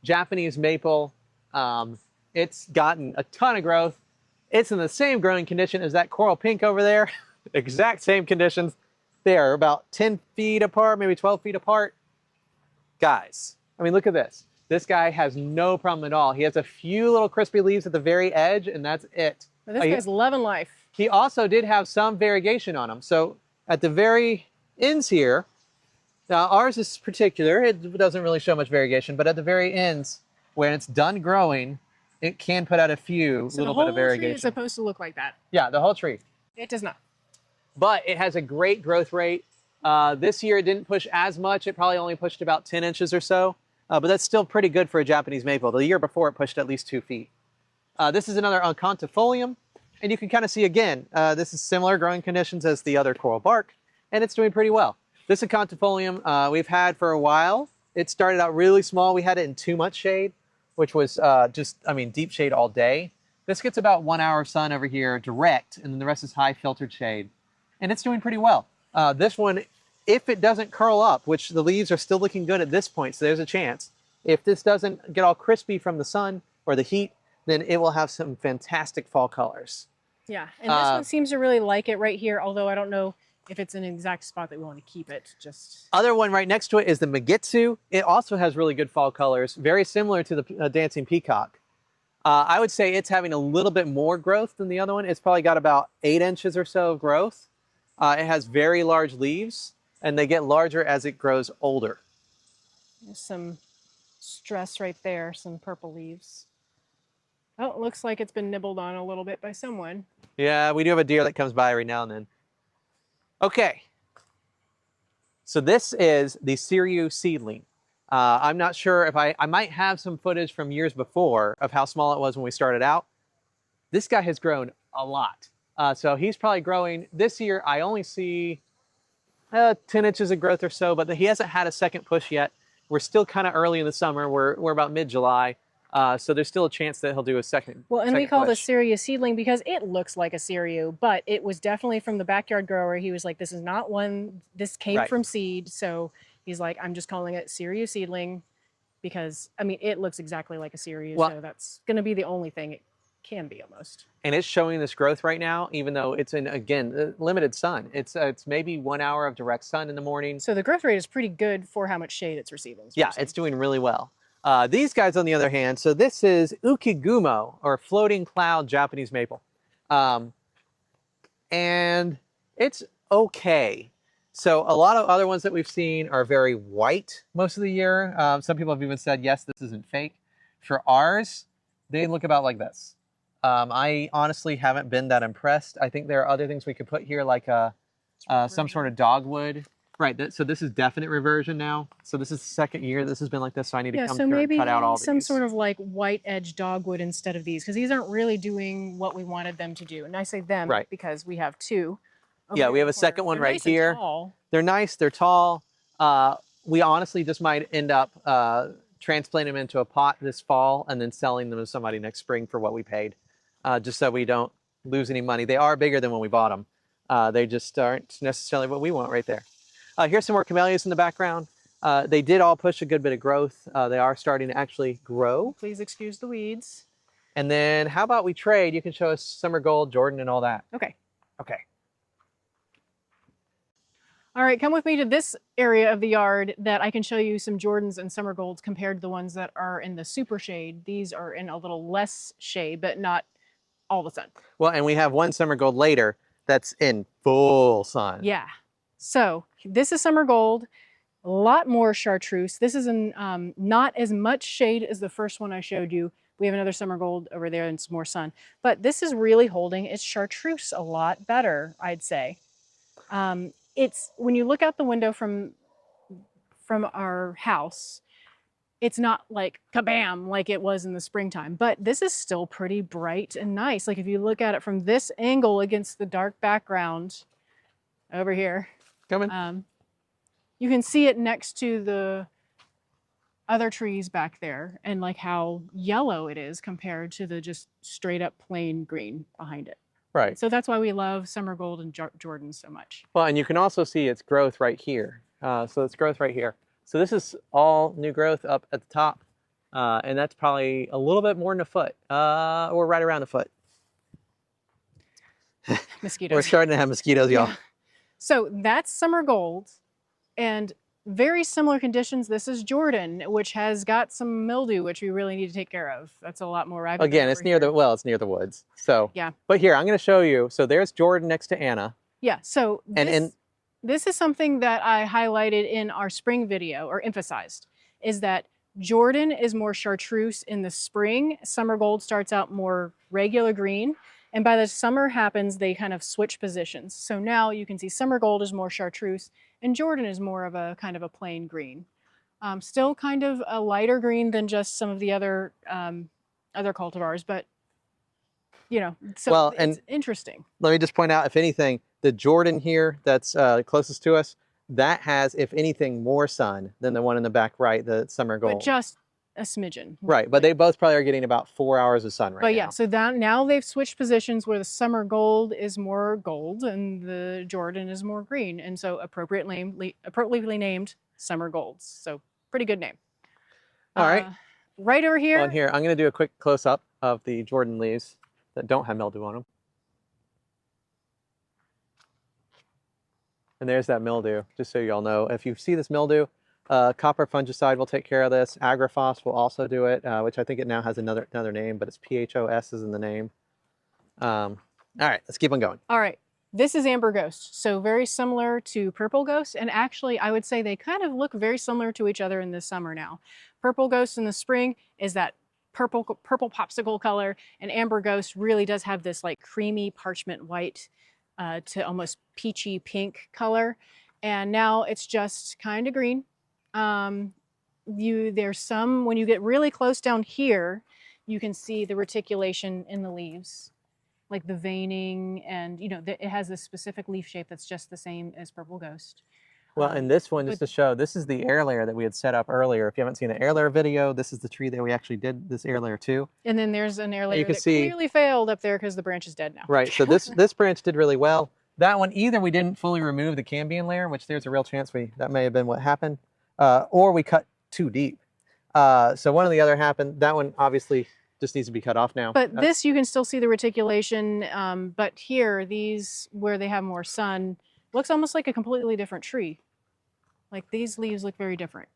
Japanese maple. It's gotten a ton of growth. It's in the same growing condition as that coral pink over there. Exact same conditions. They are about 10 feet apart, maybe 12 feet apart. Guys, I mean, look at this. This guy has no problem at all. He has a few little crispy leaves at the very edge, and that's it. But this guy's loving life. He also did have some variegation on him. So at the very ends here, now ours is particular. It doesn't really show much variegation, but at the very ends, when it's done growing, it can put out a few little bit of variegation. The whole tree is supposed to look like that. Yeah, the whole tree. It does not. But it has a great growth rate. This year it didn't push as much. It probably only pushed about 10 inches or so. But that's still pretty good for a Japanese maple. The year before it pushed at least 2 feet. This is another Oncantifolium. And you can kind of see again, this is similar growing conditions as the other coral bark. And it's doing pretty well. This Oncantifolium we've had for a while. It started out really small. We had it in too much shade, which was deep shade all day. This gets about 1 hour of sun over here direct, and then the rest is high filtered shade. And it's doing pretty well. This one, if it doesn't curl up, which the leaves are still looking good at this point, so there's a chance. If this doesn't get all crispy from the sun or the heat, then it will have some fantastic fall colors. Yeah, and this one seems to really like it right here, although I don't know if it's an exact spot that we want to keep it. Just other one right next to it is the Megitsu. It also has really good fall colors, very similar to the dancing peacock. I would say it's having a little bit more growth than the other one. It's probably got about 8 inches or so of growth. It has very large leaves, and they get larger as it grows older. There's some stress right there, some purple leaves. Oh, it looks like it's been nibbled on a little bit by someone. Yeah, we do have a deer that comes by every now and then. Okay, so this is the Siriu seedling. I'm not sure if I might have some footage from years before of how small it was when we started out. This guy has grown a lot. So he's probably growing, this year I only see 10 inches of growth or so, but he hasn't had a second push yet. We're still kind of early in the summer. We're about mid-July. So there's still a chance that he'll do a second. Well, and we call push. this Siriu seedling because it looks like a Siriu, but it was definitely from the backyard grower. He was like, this is not one, this came Right. from seed. So he's like, I'm just calling it Siriu seedling because, I mean, it looks exactly like a Siriu. Well, so that's going to be the only thing it can be almost. And it's showing this growth right now, even though it's in, again, limited sun. It's maybe 1 hour of direct sun in the morning. So the growth rate is pretty good for how much shade it's receiving. Yeah, it's doing really well. These guys, on the other hand, so this is Ukigumo, or floating cloud Japanese maple. And it's okay. So a lot of other ones that we've seen are very white most of the year. Some people have even said, yes, this isn't fake. For ours, they look about like this. I honestly haven't been that impressed. I think there are other things we could put here, like some sort of dogwood. Right, so this is definite reversion now. So this is the second year this has been like this, so I need to Yeah, come so here and maybe cut out all some these. sort of like white edge dogwood instead of these, because these aren't really doing what we wanted them to do. And I say them Right. because we have two. Over Yeah, here we in have the a second corner. one They're right nice and here. tall. They're nice, they're tall. We honestly just might end up transplanting them into a pot this fall and then selling them to somebody next spring for what we paid, just so we don't lose any money. They are bigger than when we bought them. They just aren't necessarily what we want right there. Here's some more camellias in the background. They did all push a good bit of growth. They are starting to actually grow. Please excuse the weeds. And then how about we trade? You can show us summer gold, Jordan, and all that. Okay. Okay. All right, come with me to this area of the yard that I can show you some Jordans and summer golds compared to the ones that are in the super shade. These are in a little less shade, but not all the sun. Well, and we have one summer gold later that's in full sun. Yeah. So this is summer gold, a lot more chartreuse. This is in not as much shade as the first one I showed you. We have another summer gold over there and some more sun. But this is really holding its chartreuse a lot better, I'd say. It's when you look out the window from our house, it's not like kabam like it was in the springtime, but this is still pretty bright and nice. Like if you look at it from this angle against the dark background over here, you can see it next to the other trees back there and like how yellow it is compared to the just straight up plain green behind it. Right. So that's why we love summer gold and Jordan so much. Well, and you can also see its growth right here. So it's growth right here. So this is all new growth up at the top. And that's probably a little bit more than a foot, or right around a foot. Mosquitoes. We're starting to have mosquitoes, y'all. Yeah. So that's summer gold, and very similar conditions. This is Jordan, which has got some mildew, which we really need to take care of. That's a lot more rabbit. Again, it's near it's near the woods. So yeah. But here, I'm going to show you. So there's Jordan next to Anna. Yeah. So and this is something that I highlighted in our spring video, or emphasized, is that Jordan is more chartreuse in the spring. Summer gold starts out more regular green. And by the summer happens, they kind of switch positions. So now you can see summer gold is more chartreuse and Jordan is more of a kind of a plain green. Still kind of a lighter green than just some of the other cultivars, but you know, so it's interesting. Let me just point out, if anything, the Jordan here that's closest to us, that has, if anything, more sun than the one in the back right, the summer gold. But just a smidgen. Right, but they both probably are getting about 4 hours of sun right now. But yeah, so now they've switched positions where the summer gold is more gold and the Jordan is more green, and so appropriately named summer golds. So pretty good name. All right. Right over here. On here, I'm going to do a quick close-up of the Jordan leaves that don't have mildew on them. And there's that mildew, just so y'all know. If you see this mildew, copper fungicide will take care of this. Agrifos will also do it, which I think it now has another name, but it's PHOS is in the name. All right, let's keep on going. All right, this is amber ghost, so very similar to purple ghost, and actually I would say they kind of look very similar to each other in the summer now. Purple ghost in the spring is that purple popsicle color, and amber ghost really does have this like creamy parchment white to almost peachy pink color, and now it's just kind of green. There's some, when you get really close down here, you can see the reticulation in the leaves, like the veining, and you know, it has this specific leaf shape that's just the same as purple ghost. Well, and this one, just to show, this is the air layer that we had set up earlier. If you haven't seen the air layer video, this is the tree that we actually did this air layer to. And then there's an air layer that clearly failed up there because the branch is dead now. Right, so this branch did really well. That one, either we didn't fully remove the cambium layer, which there's a real chance that may have been what happened, or we cut too deep. So one or the other happened. That one obviously just needs to be cut off now. But this, you can still see the reticulation. But here, these, where they have more sun, looks almost like a completely different tree. Like these leaves look very different.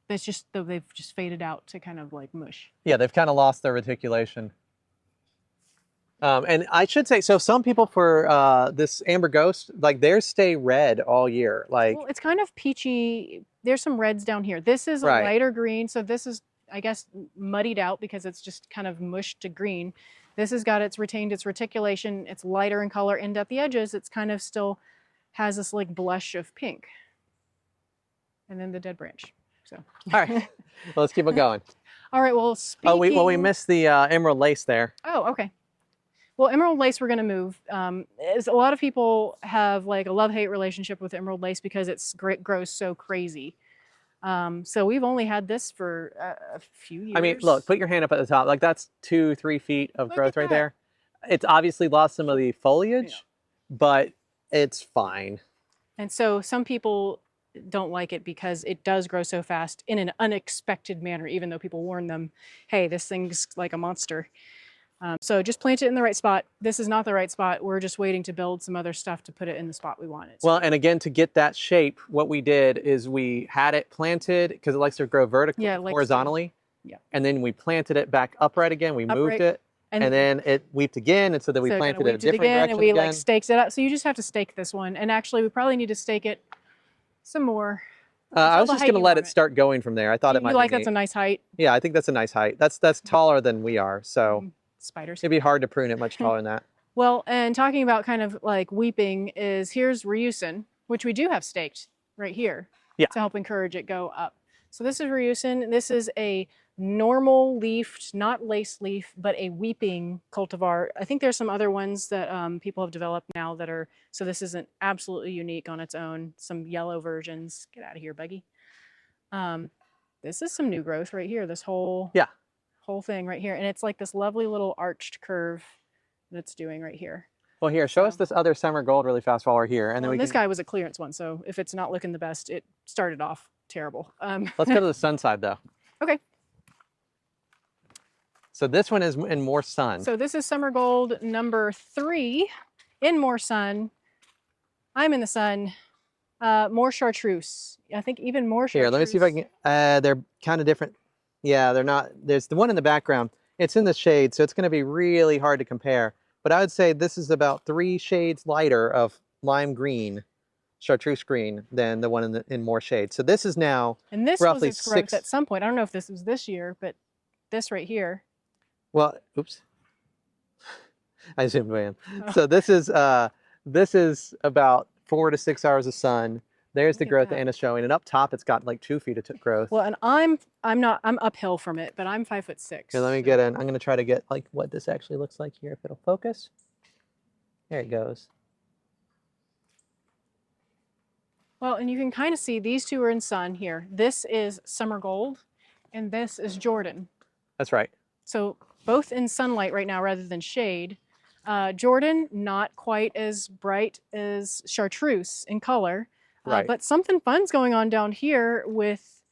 It's just, they've just faded out to kind of like mush. Yeah, they've kind of lost their reticulation. And I should say, so some people for this amber ghost, like theirs stay red all year. Like, Well, it's kind of peachy. There's some reds down here. This is a right. lighter green, so this is, I guess, muddied out because it's just kind of mushed to green. This has got retained its reticulation. It's lighter in color, and at the edges, it's kind of still has this like blush of pink. And then the dead branch. So. All right, well, let's keep it going. All right. Well, speaking. Oh, we missed the emerald lace there. Oh, okay. Well, emerald lace we're going to move. A lot of people have like a love-hate relationship with emerald lace because it grows so crazy. So we've only had this for a few years. I mean, look, put your hand up at the top. Like that's 2-3 feet of growth right there. It's obviously lost some of the foliage, but it's fine. And so some people don't like it because it does grow so fast in an unexpected manner, even though people warn them, hey, this thing's like a monster. So just plant it in the right spot. This is not the right spot. We're just waiting to build some other stuff to put it in the spot we want it. Well, and again, to get that shape, what we did is we had it planted because it likes to grow vertically, horizontally. Yeah. And then we planted it back upright again. We moved it. And then it weeped again. And so then we planted it a different direction and we like staked it up. So you just have to stake this one. And actually, we probably need to stake it some more. I was just going to let it start going from there. I thought it might be neat. That's a nice height. Yeah, I think that's a nice height. That's taller than we are. So spiders. It'd be hard to prune it much taller than that. Well, and talking about kind of like weeping is here's Ryusin, which we do have staked right here to help encourage it go up. So this is Ryusin. This is a normal leafed, not lace leaf, but a weeping cultivar. I think there's some other ones that people have developed now that are, so this isn't absolutely unique on its own. Some yellow versions. Get out of here, Buggy. This is some new growth right here. This whole thing right here. And it's like this lovely little arched curve that's doing right here. Well, here, show us this other summer gold really fast while we're here. And then this guy was a clearance one. So if it's not looking the best, it started off terrible. Let's go to the sun side though. Okay. So this one is in more sun. So this is summer gold number 3 in more sun. I'm in the sun. More chartreuse. I think even more chartreuse. Here, let me see if I can, they're kind of different. Yeah, they're not. There's the one in the background. It's in the shade, so it's going to be really hard to compare. But I would say this is about 3 shades lighter of lime green, chartreuse green, than the one in more shade. So this is now and this roughly was its growth at some point. I don't know if this was this year, but this right here. Well, oops. I zoomed in. Oh. So this is about 4 to 6 hours of sun. There's the growth that Anna's showing, and up top it's got like 2 feet of growth. Well, and I'm uphill from it, but I'm 5'6". Here, let me get in. I'm going to try to get like what this actually looks like here. If it'll focus. There it goes. Well, and you can kind of see these two are in sun here. This is summer gold, and this is Jordan. That's right. So both in sunlight right now rather than shade. Jordan, not quite as bright as chartreuse in color. Right. But something fun's going on down here with,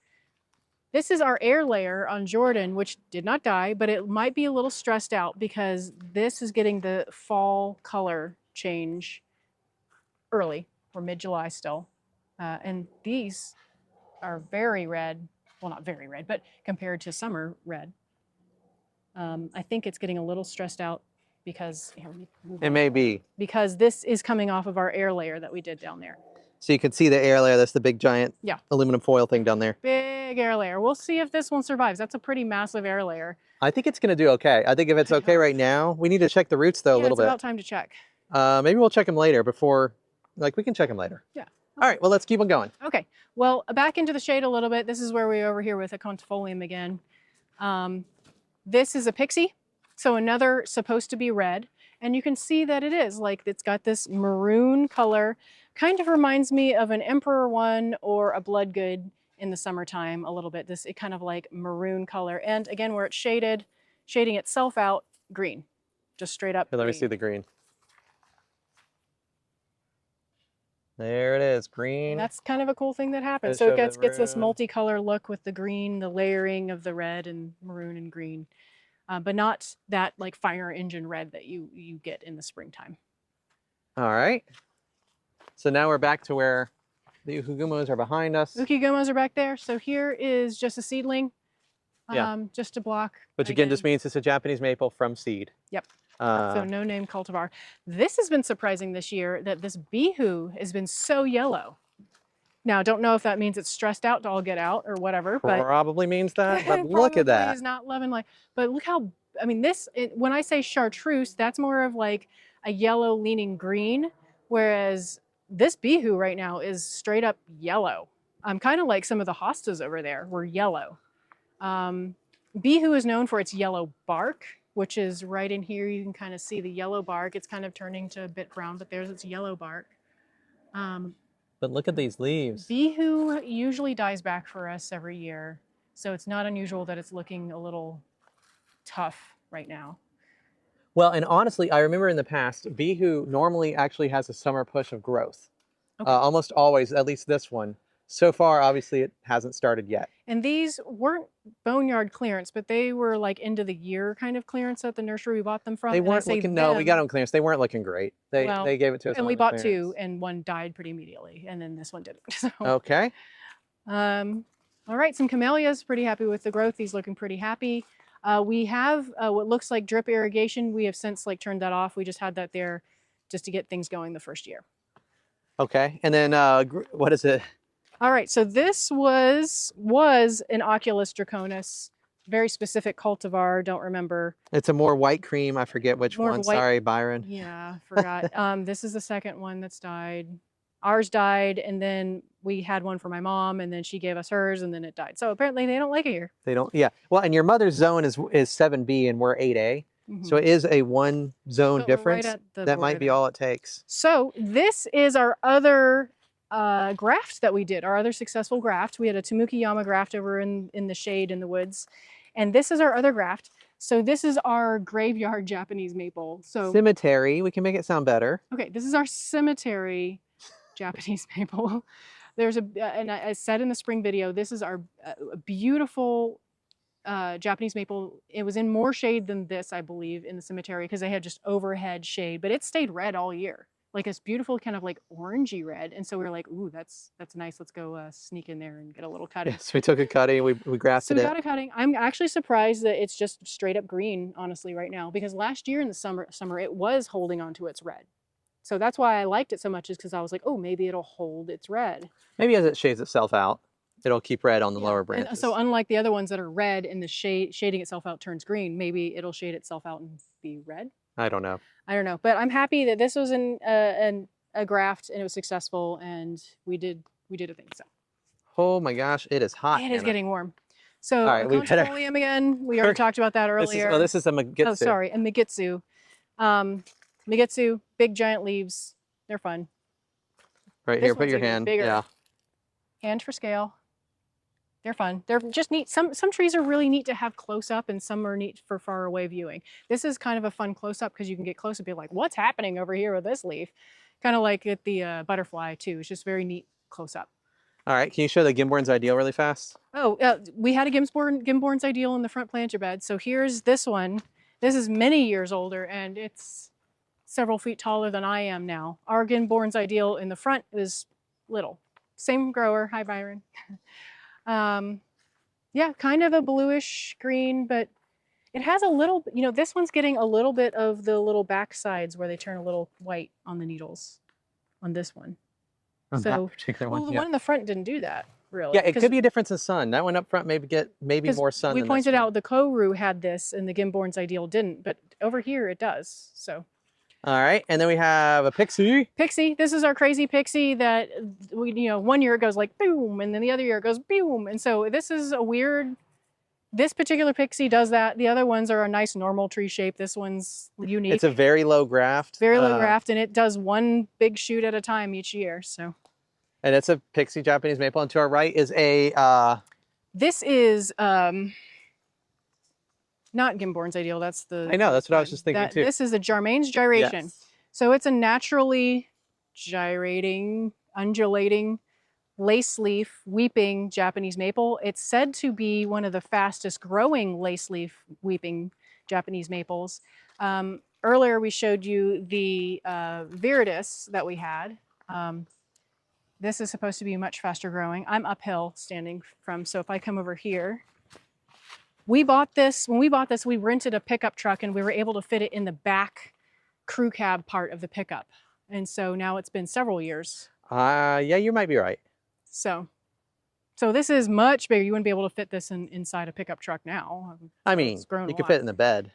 this is our air layer on Jordan, which did not die, but it might be a little stressed out because this is getting the fall color change early or mid-July still. And these are very red. Well, not very red, but compared to summer red. I think it's getting a little stressed out because, here, let me move it may be. Because this is coming off of our air layer that we did down there. So you can see the air layer. That's the big giant aluminum foil thing down there. Big air layer. We'll see if this one survives. That's a pretty massive air layer. I think it's going to do okay. I think if it's okay right now, we need to check the roots though a little bit. It's about time to check. Maybe we'll check them later before, like we can check them later. Yeah. All right, well, let's keep on going. Okay. Well, back into the shade a little bit. This is where we're over here with a contifolium again. This is a pixie. So another supposed to be red. And you can see that it is, like it's got this maroon color. Kind of reminds me of an Emperor one or a Bloodgood in the summertime a little bit. It kind of like maroon color. And again, where it's shaded, shading itself out, green. Just straight up Here, let me see the green. There it is, green. And that's kind of a cool thing that happens. So it gets this multicolor look with the green, the layering of the red and maroon and green. But not that like fire engine red that you get in the springtime. All right. So now we're back to where the ukigumos are behind us. Ukigumos are back there. So here is just a seedling, just a block. Which again just means it's a Japanese maple from seed. Yep. So no name cultivar. This has been surprising this year that this bihu has been so yellow. Now, don't know if that means it's stressed out to all get out or whatever, but Probably means that, but look at probably that. is not loving life. But look how, I mean, when I say chartreuse, that's more of like a yellow leaning green, whereas this bihu right now is straight up yellow. Kind of like some of the hostas over there were yellow. Bihu is known for its yellow bark, which is right in here. You can kind of see the yellow bark. It's kind of turning to a bit brown, but there's its yellow bark. But look at these leaves. Bihu usually dies back for us every year, so it's not unusual that it's looking a little tough right now. Well, and honestly, I remember in the past, Bihu normally actually has a summer push of growth. Okay. Almost always, at least this one. So far, obviously, it hasn't started yet. And these weren't boneyard clearance, but they were like end of the year kind of clearance at the nursery we bought them from. They weren't looking, no, we got them clearance. They weren't looking great. They gave it to us. And we bought two, and one died pretty immediately, and then this one didn't. So, okay. All right, some camellias, pretty happy with the growth. These looking pretty happy. We have what looks like drip irrigation. We have since like turned that off. We just had that there just to get things going the first year. Okay, and then what is it? All right, so this was an Oculus draconis, very specific cultivar, don't remember. It's a more white cream, I forget which one, sorry, Byron. Yeah, forgot. This is the second one that's died. Ours died, and then we had one for my mom, and then she gave us hers, and then it died. So apparently they don't like it here. They don't, yeah. Well, and your mother's zone is 7B, and we're 8A. So it is a one zone difference. That might be all it takes. So this is our other graft that we did, our other successful graft. We had a Tamukiyama graft over in the shade in the woods. And this is our other graft. So this is our graveyard Japanese maple. So cemetery, we can make it sound better. Okay, this is our cemetery Japanese maple. There's and I said in the spring video, this is our beautiful Japanese maple. It was in more shade than this, I believe, in the cemetery because they had just overhead shade, but it stayed red all year. Like this beautiful kind of like orangey red. And so we were like, ooh, that's nice. Let's go sneak in there and get a little cutting. Yes, we took a cutting, we grafted it. So we got a cutting. I'm actually surprised that it's just straight up green, honestly, right now, because last year in the summer it was holding on to its red. So that's why I liked it so much, is because I was like, oh, maybe it'll hold its red. Maybe as it shades itself out, it'll keep red on the lower branches. And so unlike the other ones that are red and the shading itself out turns green, maybe it'll shade itself out and be red. I don't know. But I'm happy that this was a graft and it was successful, and we did a thing. So. Oh my gosh, it is hot. It is getting warm. So all right, Conchifolium again. We already talked about that earlier. This is a Megitsu. Oh, sorry, a Megitsu. Megitsu, big giant leaves. They're fun. Right here, put your hand. Bigger. Yeah. Hand for scale. They're fun. They're just neat. Some trees are really neat to have close up, and some are neat for far away viewing. This is kind of a fun close up because you can get close and be like, what's happening over here with this leaf? Kind of like at the butterfly too. It's just very neat close up. All right, can you show the Gimborn's Ideal really fast? Oh, we had a Gimborn's Ideal in the front planter bed. So here's this one. This is many years older, and it's several feet taller than I am now. Our Gimborn's Ideal in the front is little. Same grower. Hi, Byron. Yeah, kind of a bluish green, but it has a little, this one's getting a little bit of the little back sides where they turn a little white on the needles on this one. On that particular one, well, the one in the front didn't do that, really. Yeah, it could be a difference in sun. That one up front maybe more sun we than pointed this out the Koru had this and the Gimborn's Ideal didn't, but over here it does, so. All right, and then we have a Pixie. Pixie, this is our crazy Pixie that, one year it goes like boom, and then the other year it goes boom. And so this is a weird, this particular Pixie does that. The other ones are a nice normal tree shape. This one's unique. It's a very low graft. Very low graft, and it does one big shoot at a time each year, so. And it's a Pixie Japanese maple, and to our right is a... This is, not Gimborn's Ideal, that's the... I know, that's what I was just thinking too. This is a Jarmaine's Gyration. Yes. So it's a naturally gyrating, undulating, lace leaf, weeping Japanese maple. It's said to be one of the fastest growing lace leaf weeping Japanese maples. Earlier we showed you the viridis that we had. This is supposed to be much faster growing. I'm uphill standing from, so if I come over here, We bought this, when we bought this, we rented a pickup truck and we were able to fit it in the back crew cab part of the pickup. And so now it's been several years. Yeah, you might be right. So this is much bigger. You wouldn't be able to fit this inside a pickup truck now. I mean, you could fit it in the bed.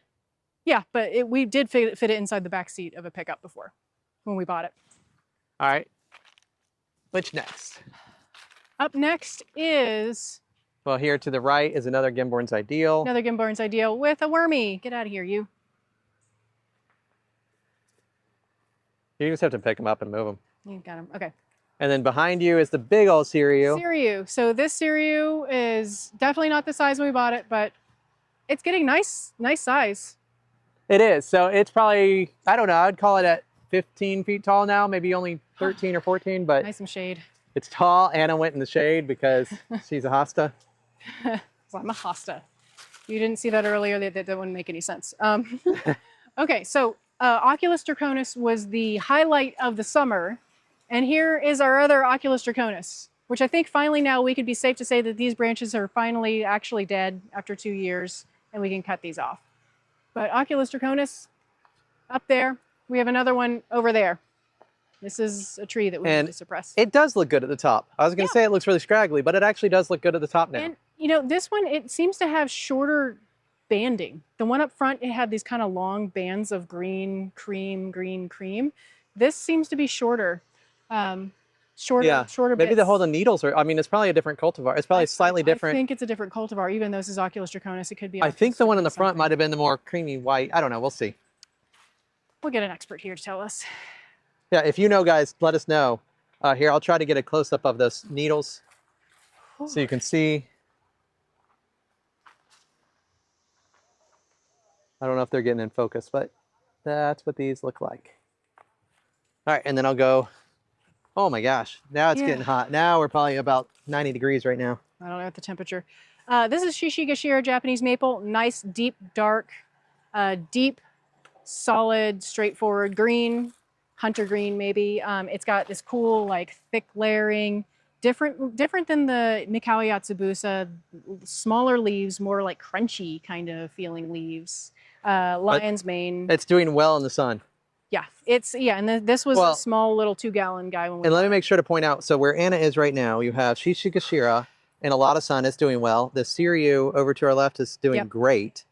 Yeah, but we did fit it inside the back seat of a pickup before when we bought it. All right. Which next? Up next is... Well, here to the right is another Gimborn's Ideal. Another Gimborn's Ideal with a wormy. Get out of here, you. You just have to pick them up and move them. You got them. Okay. And then behind you is the big old Siriu. Siriu. So this Siriu is definitely not the size when we bought it, but it's getting nice size. It is. So it's probably, I don't know, I'd call it at 15 feet tall now, maybe only 13 or 14, but nice and shade. It's tall. Anna went in the shade because she's a hosta. Well, I'm a hosta. You didn't see that earlier. That wouldn't make any sense. Okay, so Oculus draconis was the highlight of the summer. And here is our other Oculus draconis, which I think finally now we could be safe to say that these branches are finally actually dead after 2 years, and we can cut these off. But Oculus draconis, up there. We have another one over there. This is a tree that we need to suppress. It does look good at the top. I was going to say it looks really scraggly, but it actually does look good at the top now. And, you know, this one, it seems to have shorter banding. The one up front, it had these kind of long bands of green, cream, green, cream. This seems to be shorter. Shorter Maybe bits. the whole needles are, I mean, it's probably a different cultivar. It's probably slightly different. I think it's a different cultivar, even though this is Oculus draconis. It could be. I think the one in the front might have been the more creamy white. I don't know. We'll see. We'll get an expert here to tell us. Yeah, if you know, guys, let us know. Here, I'll try to get a close-up of those needles so you can see. I don't know if they're getting in focus, but that's what these look like. All right, and then I'll go. Oh my gosh, now it's getting hot. Now we're probably about 90 degrees right now. I don't know what the temperature. This is Shishigashira Japanese maple. Nice, deep, dark, deep, solid, straightforward green. Hunter green, maybe. It's got this cool, like, thick layering. Different than the Mikawa Yatsubusa. Smaller leaves, more like crunchy kind of feeling leaves. Lion's mane. It's doing well in the sun. Yeah, and this was a small little 2-gallon guy. When we let me make sure to point out, so where Anna is right now, you have Shishigashira and a lot of sun. It's doing well. The Siriu over to our left is doing great.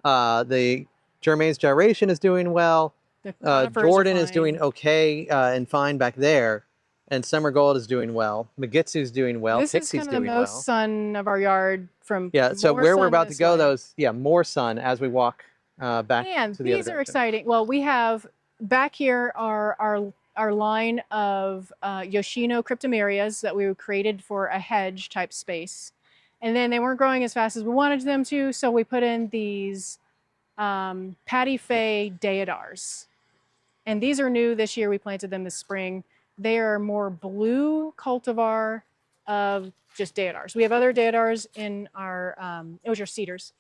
The Germain's gyration is doing well. Jordan is doing okay and fine back there, and Summer Gold is doing well. Megitsu's doing well. This Pixie's is kind of doing the most sun of our yard from. Yeah, so where we're about to go, more sun as we walk back. And to the these are exciting. Well, we have back here our line of Yoshino cryptomerias that we created for a hedge type space, and then they weren't growing as fast as we wanted them to, so we put in these Patty Fay deodars. And these are new this year. We planted them this spring. They are more blue cultivar of just deodars. We have other deodars in our, which are cedars.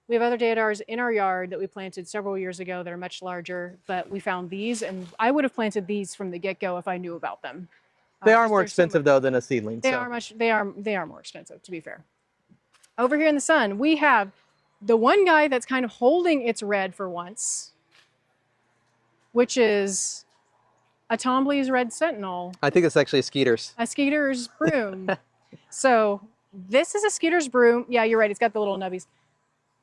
We have other deodars in our yard that we planted several years ago that are much larger, but we found these, and I would have planted these from the get-go if I knew about them. They are more expensive though than a seedling. They are more expensive, to be fair. Over here in the sun, we have the one guy that's kind of holding its red for once, which is a Tombly's Red Sentinel. I think it's actually a Skeeter's. A Skeeter's broom. So this is a Skeeter's broom. Yeah, you're right. It's got the little nubbies.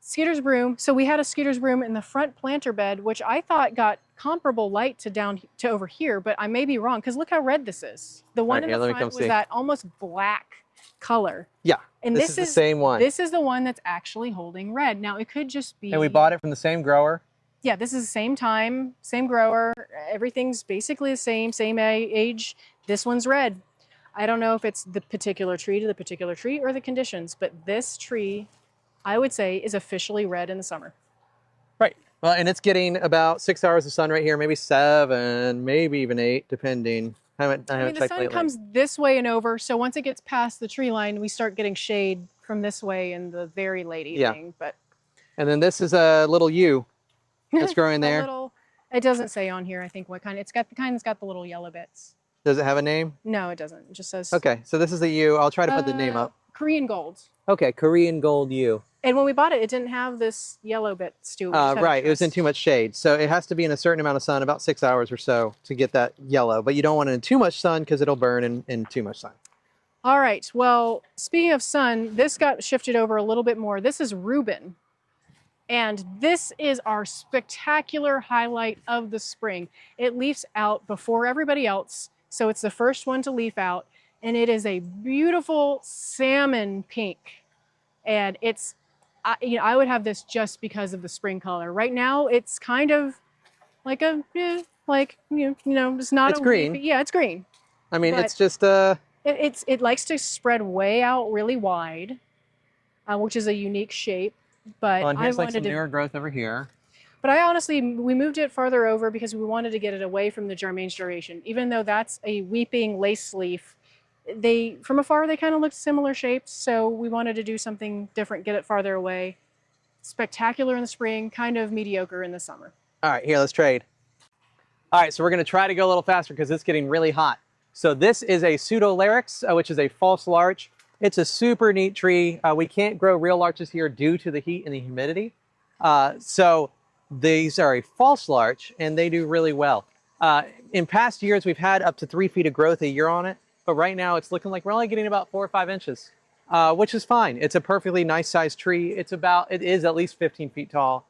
Skeeter's broom. So we had a Skeeter's broom in the front planter bed, which I thought got comparable light to down to over here, but I may be wrong because look how red this is. The one in the front was that almost black color. Yeah. And this is the same one. This is the one that's actually holding red. Now it could just be. And we bought it from the same grower. Yeah, this is the same time, same grower. Everything's basically the same age. This one's red. I don't know if it's the particular tree to the particular tree or the conditions, but this tree, I would say, is officially red in the summer. Right. Well, and it's getting about 6 hours of sun right here, maybe 7, maybe even 8, depending. I mean, the sun comes this way and over, so once it gets past the tree line, we start getting shade from this way in the very late evening. But and then this is a little yew that's growing there. It doesn't say on here, I think, what kind. It's got the kind that's got the little yellow bits. Does it have a name? No, it doesn't. It just says. Okay, so this is the yew. I'll try to put the name up. Korean gold. Okay, Korean gold yew. And when we bought it, it didn't have this yellow bits to it. Right, it was in too much shade. So it has to be in a certain amount of sun, about 6 hours or so, to get that yellow. But you don't want it in too much sun because it'll burn in too much sun. All right, well, speaking of sun, this got shifted over a little bit more. This is Reuben. And this is our spectacular highlight of the spring. It leaves out before everybody else. So it's the first one to leaf out. And it is a beautiful salmon pink. And it's, I would have this just because of the spring color. Right now, it's kind of like a, it's not It's green. Yeah, it's green. I mean, But it's just it likes to spread way out really wide, which is a unique shape. But and here's I like some wanted newer growth over here. But I honestly, we moved it farther over because we wanted to get it away from the Germain's Duration. Even though that's a weeping lace leaf, from afar, they kind of looked similar shapes. So we wanted to do something different, get it farther away. Spectacular in the spring, kind of mediocre in the summer. All right, here, let's trade. All right, so we're gonna try to go a little faster because it's getting really hot. So this is a pseudo-larix, which is a false larch. It's a super neat tree. We can't grow real larches here due to the heat and the humidity. So these are a false larch and they do really well. In past years, we've had up to 3 feet of growth a year on it, but right now it's looking like we're only getting about 4 or 5 inches, which is fine. It's a perfectly nice sized tree. It is at least 15 feet tall,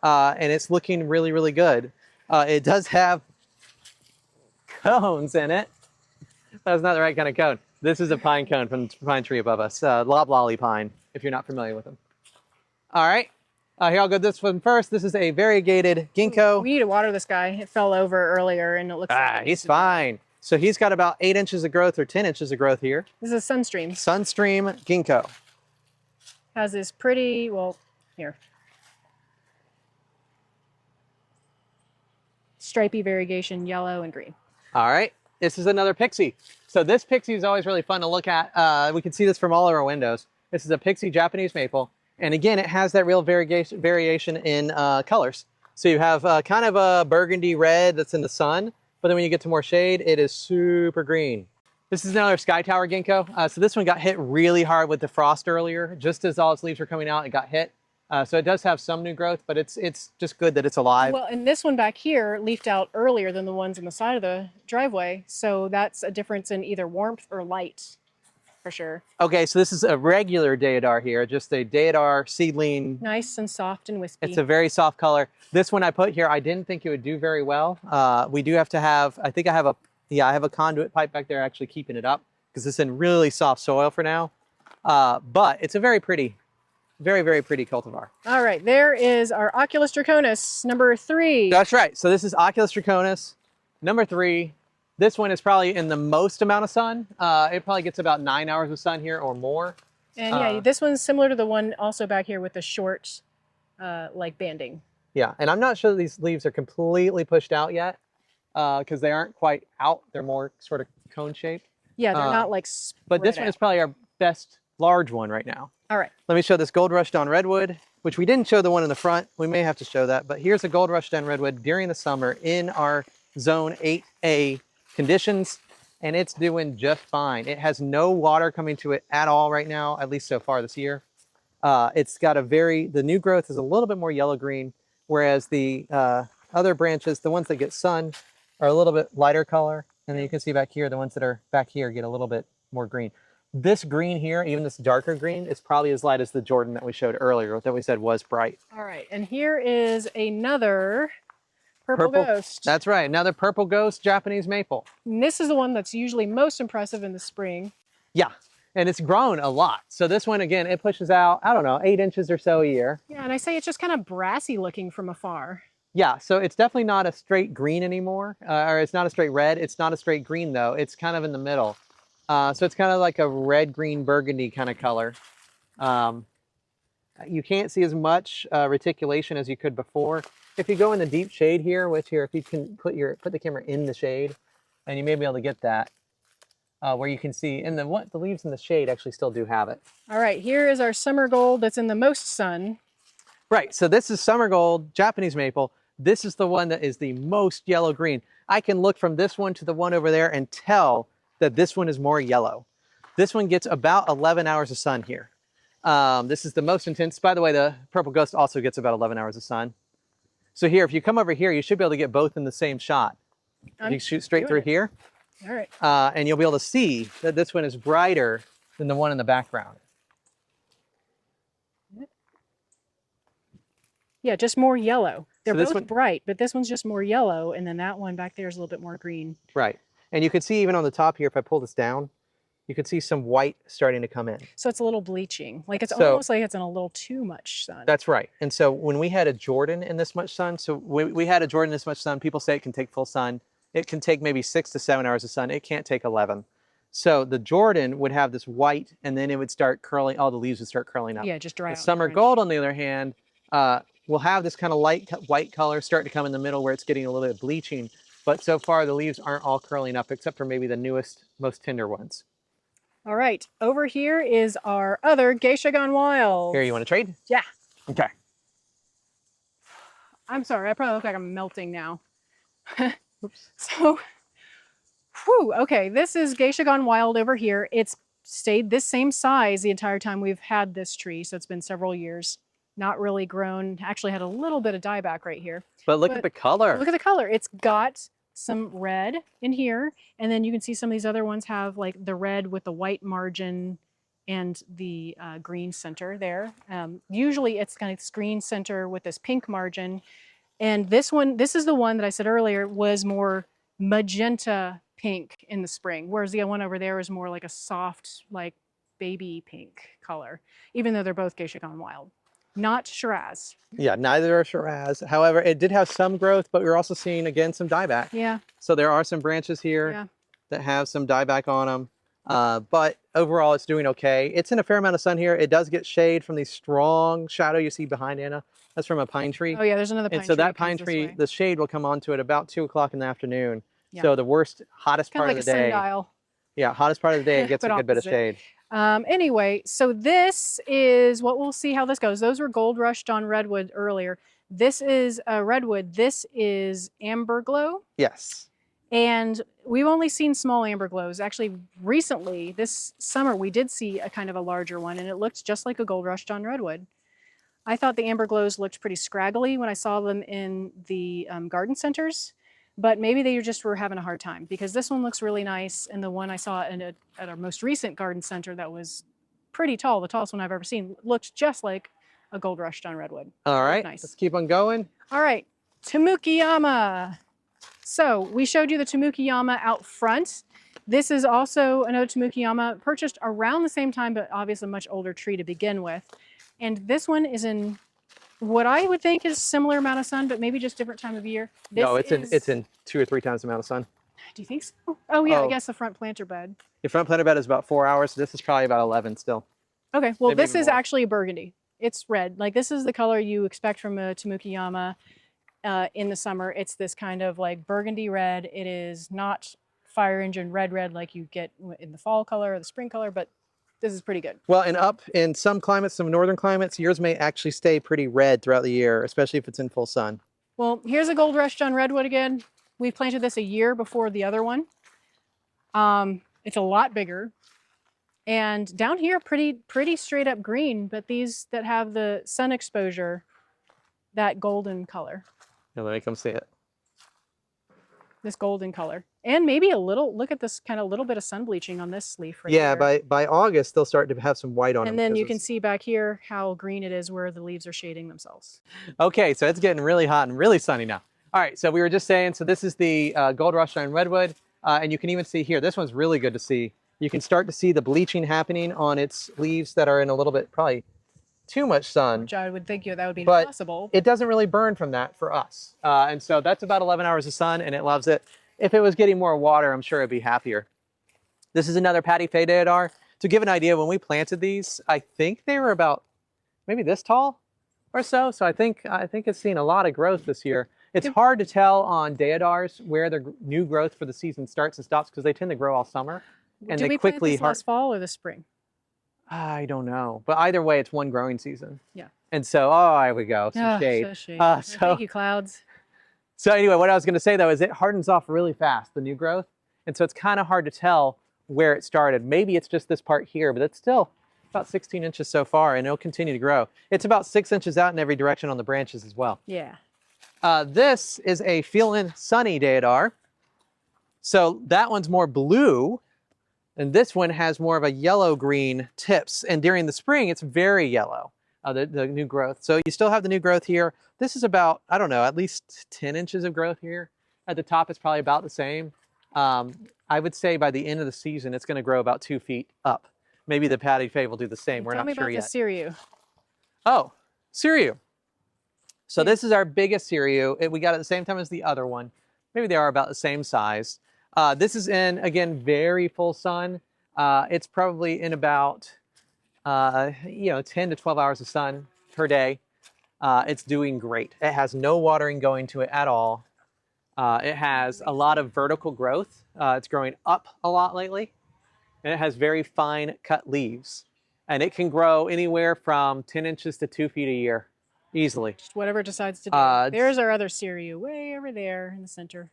and it's looking really, really good. It does have cones in it. That's not the right kind of cone. This is a pine cone from the pine tree above us, loblolly pine, if you're not familiar with them. All right, here, I'll go this one first. This is a variegated ginkgo. We need to water this guy. It fell over earlier and it looks like He's fine. So he's got about 8 inches of growth or 10 inches of growth here. This is Sunstream. Sunstream ginkgo. Has this pretty, here. Stripy variegation, yellow and green. All right, this is another pixie. So this pixie is always really fun to look at. We can see this from all of our windows. This is a pixie Japanese maple. And again, it has that real variation in colors. So you have kind of a burgundy red that's in the sun, but then when you get to more shade, it is super green. This is another sky tower ginkgo. So this one got hit really hard with the frost earlier. Just as all its leaves were coming out, it got hit. So it does have some new growth, but it's just good that it's alive. Well, and this one back here leafed out earlier than the ones on the side of the driveway. So that's a difference in either warmth or light, for sure. Okay, so this is a regular deodar here, just a deodar seedling. Nice and soft and wispy. It's a very soft color. This one I put here, I didn't think it would do very well. We do have to have, I think I have a conduit pipe back there actually keeping it up because it's in really soft soil for now. But it's a very pretty, very, very pretty cultivar. All right, there is our Oculus draconis, number 3. That's right. So this is Oculus draconis, number 3. This one is probably in the most amount of sun. It probably gets about 9 hours of sun here or more. And yeah, this one's similar to the one also back here with the short, like banding. Yeah, and I'm not sure that these leaves are completely pushed out yet because they aren't quite out. They're more sort of cone shaped. Yeah, they're not like But this one is probably our best large one right now. All right. Let me show this gold rush dawn redwood, which we didn't show the one in the front. We may have to show that, but here's a gold rush dawn redwood during the summer in our zone 8A conditions, and it's doing just fine. It has no water coming to it at all right now, at least so far this year. It's got the new growth is a little bit more yellow-green, whereas the other branches, the ones that get sun, are a little bit lighter color. And then you can see back here, the ones that are back here get a little bit more green. This green here, even this darker green, is probably as light as the Jordan that we showed earlier, that we said was bright. All right, and here is another purple ghost. That's right, another purple ghost Japanese maple. And this is the one that's usually most impressive in the spring. Yeah, and it's grown a lot. So this one, again, it pushes out, I don't know, 8 inches or so a year. Yeah, and I say it's just kind of brassy looking from afar. Yeah, so it's definitely not a straight green anymore, or it's not a straight red. It's not a straight green, though. It's kind of in the middle. So it's kind of like a red, green, burgundy kind of color. You can't see as much reticulation as you could before. If you go in the deep shade here, which here, if you can put the camera in the shade, and you may be able to get that, where you can see, and the leaves in the shade actually still do have it. All right, here is our summer gold that's in the most sun. Right, so this is summer gold, Japanese maple. This is the one that is the most yellow-green. I can look from this one to the one over there and tell that this one is more yellow. This one gets about 11 hours of sun here. This is the most intense. By the way, the purple ghost also gets about 11 hours of sun. So here, if you come over here, you should be able to get both in the same shot. If you shoot straight through here, all right, and you'll be able to see that this one is brighter than the one in the background. Yeah, just more yellow. They're So this both one, bright, but this one's just more yellow, and then that one back there is a little bit more green. right. And you can see even on the top here, if I pull this down, you can see some white starting to come in. So it's a little bleaching. Like it's almost like it's in a little too much sun. That's right. And so when we had a Jordan in this much sun, so we had a Jordan in this much sun, people say it can take full sun. It can take maybe 6 to 7 hours of sun. It can't take 11. So the Jordan would have this white, and then it would start curling, all the leaves would start curling up. Yeah, just dry out. The summer gold, on the other hand, will have this kind of light white color start to come in the middle where it's getting a little bit bleaching. But so far the leaves aren't all curling up except for maybe the newest, most tender ones. All right, over here is our other Geisha Gone Wild. Here, you want to trade? Yeah. Okay. I'm sorry, I probably look like I'm melting now. Oops. So, whew, okay, this is Geisha Gone Wild over here. It's stayed this same size the entire time we've had this tree, so it's been several years. Not really grown, actually had a little bit of dieback right here. But look at the color. Look at the color. It's got some red in here, and then you can see some of these other ones have like the red with the white margin and the green center there. Usually it's kind of this green center with this pink margin. And this one, this is the one that I said earlier was more magenta pink in the spring, whereas the one over there is more like a soft, like baby pink color, even though they're both Geisha Gone Wild. Not Shiraz. Yeah, neither are Shiraz. However, it did have some growth, but we're also seeing, again, some dieback. Yeah. So there are some branches here that have some dieback on them. But overall, it's doing okay. It's in a fair amount of sun here. It does get shade from the strong shadow you see behind Anna. That's from a pine tree. Oh, yeah, there's another pine tree. And so that pine tree, the shade will come onto it about 2 o'clock in the afternoon. Yeah. So the worst, hottest part like of the day. Sundial. Yeah, hottest part of the day, it gets a good bit of shade. Anyway, so this is what we'll see how this goes. Those were gold rushed on redwood earlier. This is redwood. This is amber glow. Yes. And we've only seen small amber glows. Actually, recently, this summer, we did see a kind of a larger one, and it looked just like a gold rushed on redwood. I thought the amber glows looked pretty scraggly when I saw them in the garden centers. But maybe they just were having a hard time because this one looks really nice. And the one I saw at our most recent garden center that was pretty tall, the tallest one I've ever seen, looked just like a gold rushed on redwood. All right, nice. Let's keep on going. All right, Tamukiyama. So we showed you the Tamukiyama out front. This is also another Tamukiyama purchased around the same time, but obviously a much older tree to begin with. And this one is in what I would think is similar amount of sun, but maybe just different time of year. No, it's in 2 or 3 times the amount of sun. Do you think so? Oh yeah, I guess the front planter bed. Your front planter bed is about 4 hours. So this is probably about 11 still. Okay, well Maybe this is more. actually a burgundy. It's red. Like this is the color you expect from a Tamukiyama in the summer. It's this kind of like burgundy red. It is not fire engine red like you get in the fall color or the spring color, but this is pretty good. Well, and up in some climates, some northern climates, yours may actually stay pretty red throughout the year, especially if it's in full sun. Well, here's a gold rushed on redwood again. We planted this a year before the other one. It's a lot bigger. And down here, pretty straight up green, but these that have the sun exposure, that golden color. Yeah, let me come see it. This golden color. And maybe a little, look at this kind of little bit of sun bleaching on this leaf right Yeah, here. by August, they'll start to have some white on them. And then you can see back here how green it is where the leaves are shading themselves. Okay, so it's getting really hot and really sunny now. All right, so we were just saying, so this is the gold rush on redwood, and you can even see here, this one's really good to see. You can start to see the bleaching happening on its leaves that are in a little bit, probably too much sun. Which I would think that would be But impossible. it doesn't really burn from that for us. And so that's about 11 hours of sun, and it loves it. If it was getting more water, I'm sure it'd be happier. This is another Patty Fay Deodar. To give an idea, when we planted these, I think they were about maybe this tall or so. So I think it's seen a lot of growth this year. It's hard to tell on deodars where the new growth for the season starts and stops because they tend to grow all summer. And Did we plant this last fall or the spring? I don't know. But either way, it's one growing season. Yeah. And so, oh, here we go, some shade. So shade. So, Thank you, clouds. So anyway, what I was going to say, though, is it hardens off really fast, the new growth. And so it's kind of hard to tell where it started. Maybe it's just this part here, but it's still about 16 inches so far, and it'll continue to grow. It's about 6 inches out in every direction on the branches as well. Yeah. This is a Feelin' Sunny Deodar. So that one's more blue, and this one has more of a yellow-green tips. And during the spring, it's very yellow, the new growth. So you still have the new growth here. This is about, I don't know, at least 10 inches of growth here. At the top, it's probably about the same. I would say by the end of the season, it's going to grow about 2 feet up. Maybe the Patty Fay will do the same. We're not sure yet. Tell me about the Siriu. Oh, Siriu. So this is our biggest Siriu. We got it at the same time as the other one. Maybe they are about the same size. This is in, again, very full sun. It's probably in about, 10 to 12 hours of sun per day. It's doing great. It has no watering going to it at all. It has a lot of vertical growth. It's growing up a lot lately. And it has very fine cut leaves. And it can grow anywhere from 10 inches to 2 feet a year, easily. Just whatever it decides to do. There's our other Siriu way over there in the center.